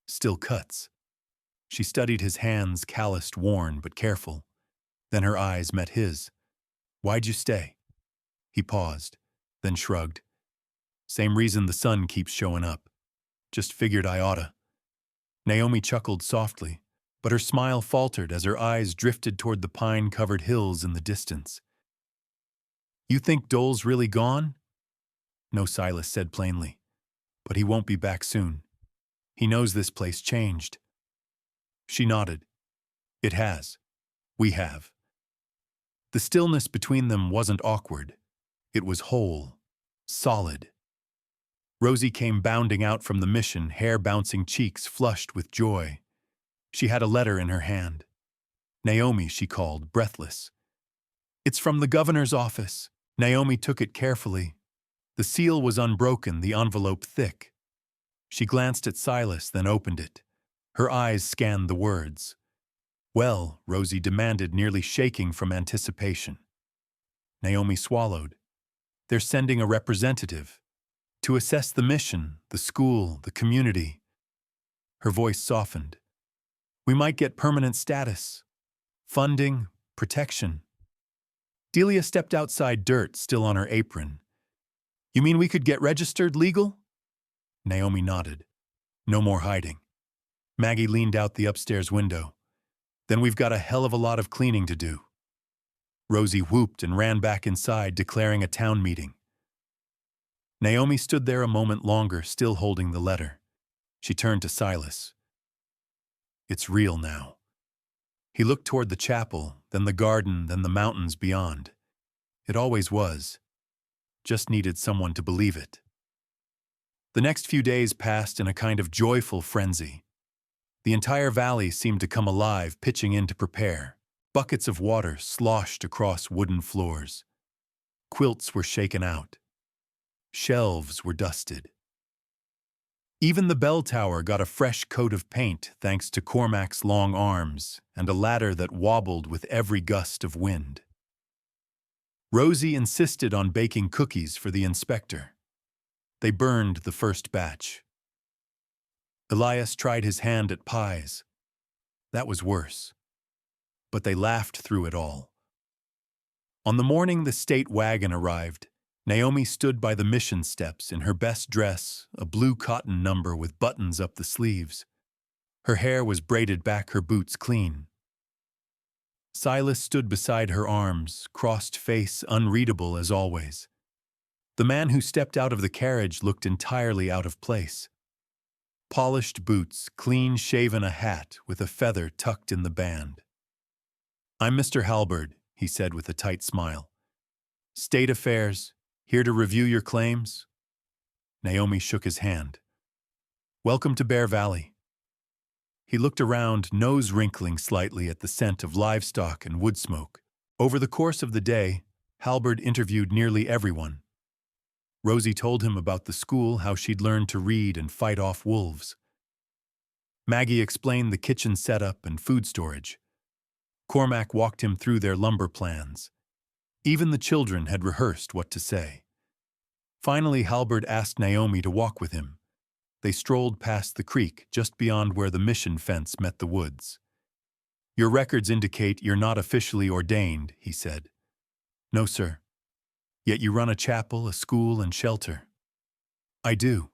"Still cuts." She studied his hands, calloused, worn, but careful. Then her eyes met his. "Why'd you stay?" He paused, then shrugged. "Same reason the sun keeps showing up. Just figured I oughta." Naomi chuckled softly, but her smile faltered as her eyes drifted toward the pine-covered hills in the distance. "You think Dole's really gone?" "No," Silas said plainly. "But he won't be back soon. He knows this place changed." She nodded. "It has. We have." The stillness between them wasn't awkward. It was whole, solid. Rosie came bounding out from the mission, hair-bouncing cheeks flushed with joy. She had a letter in her hand. "Naomi," she called, breathless. "It's from the governor's office." Naomi took it carefully. The seal was unbroken, the envelope thick. She glanced at Silas, then opened it. Her eyes scanned the words. "Well," Rosie demanded, nearly shaking from anticipation. Naomi swallowed. "They're sending a representative to assess the mission, the school, the community." Her voice softened. "We might get permanent status, funding, protection." Delia stepped outside, dirt still on her apron. "You mean we could get registered, legal?" Naomi nodded. "No more hiding." Maggie leaned out the upstairs window. "Then we've got a hell of a lot of cleaning to do." Rosie whooped and ran back inside, declaring a town meeting. Naomi stood there a moment longer, still holding the letter. She turned to Silas. "It's real now." He looked toward the chapel, then the garden, then the mountains beyond. It always was. Just needed someone to believe it. The next few days passed in a kind of joyful frenzy. The entire valley seemed to come alive, pitching in to prepare. Buckets of water sloshed across wooden floors. Quilts were shaken out. Shelves were dusted. Even the bell tower got a fresh coat of paint thanks to Cormac's long arms and a ladder that wobbled with every gust of wind. Rosie insisted on baking cookies for the inspector. They burned the first batch. Elias tried his hand at pies. That was worse. But they laughed through it all. On the morning the state wagon arrived, Naomi stood by the mission steps in her best dress, a blue cotton number with buttons up the sleeves. Her hair was braided back, her boots clean. Silas stood beside her, arms, crossed, face unreadable as always. The man who stepped out of the carriage looked entirely out of place. Polished boots, clean-shaven, a hat with a feather tucked in the band. "I'm Mr. Halberd," he said with a tight smile. "State Affairs, here to review your claims." Naomi shook his hand. "Welcome to Bear Valley." He looked around, nose wrinkling slightly at the scent of livestock and wood smoke. Over the course of the day, Halberd interviewed nearly everyone. Rosie told him about the school, how she'd learned to read and fight off wolves. Maggie explained the kitchen setup and food storage. Cormac walked him through their lumber plans. Even the children had rehearsed what to say. Finally, Halberd asked Naomi to walk with him. They strolled past the creek just beyond where the mission fence met the woods. "Your records indicate you're not officially ordained," he said. "No, sir. Yet you run a chapel, a school, and shelter." "I do."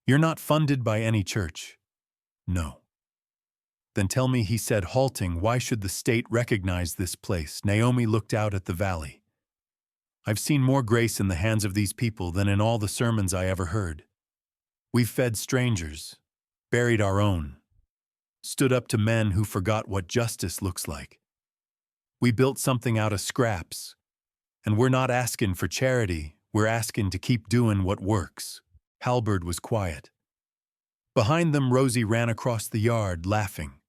"You're not funded by any church?" "No." "Then tell me," he said, halting, "why should the state recognize this place?" Naomi looked out at the valley. "I've seen more grace in the hands of these people than in all the sermons I ever heard. We've fed strangers, buried our own, stood up to men who forgot what justice looks like. We built something out of scraps, and we're not asking for charity, we're asking to keep doing what works." Halberd was quiet. Behind them, Rosie ran across the yard, laughing.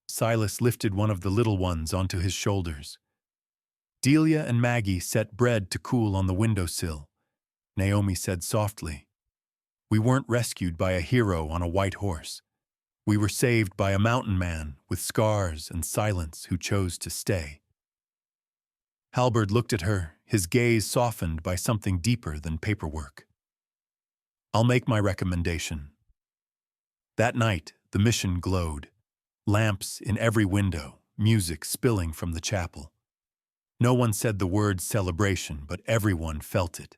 Silas lifted one of the little ones onto his shoulders. Delia and Maggie set bread to cool on the windowsill. Naomi said softly, "We weren't rescued by a hero on a white horse. We were saved by a mountain man with scars and silence who chose to stay." Halberd looked at her, his gaze softened by something deeper than paperwork. "I'll make my recommendation." That night, the mission glowed. Lamps in every window, music spilling from the chapel. No one said the word celebration, but everyone felt it.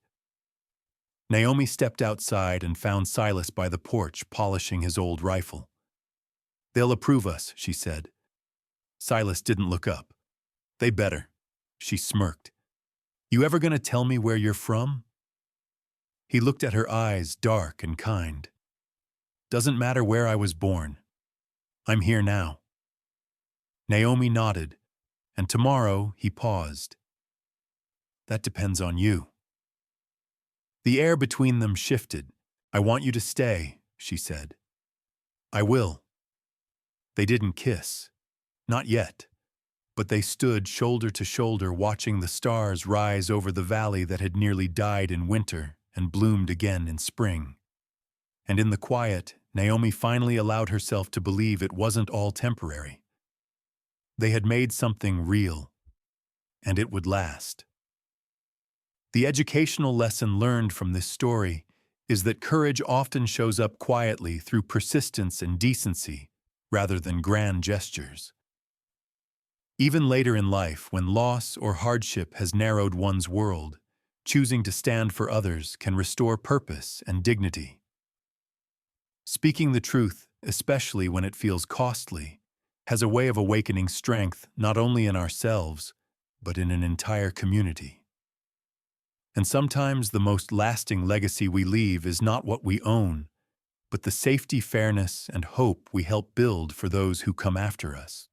Naomi stepped outside and found Silas by the porch polishing his old rifle. "They'll approve us," she said. Silas didn't look up. "They better." She smirked. "You ever gonna tell me where you're from?" He looked at her eyes, dark and kind. "Doesn't matter where I was born. I'm here now." Naomi nodded, and tomorrow he paused. "That depends on you." The air between them shifted. "I want you to stay," she said. "I will." They didn't kiss. Not yet. But they stood shoulder to shoulder watching the stars rise over the valley that had nearly died in winter and bloomed again in spring. And in the quiet, Naomi finally allowed herself to believe it wasn't all temporary. They had made something real, and it would last. The educational lesson learned from this story is that courage often shows up quietly through persistence and decency rather than grand gestures. Even later in life, when loss or hardship has narrowed one's world, choosing to stand for others can restore purpose and dignity. Speaking the truth, especially when it feels costly, has a way of awakening strength not only in ourselves, but in an entire community. And sometimes the most lasting legacy we leave is not what we own, but the safety, fairness, and hope we help build for those who come after us.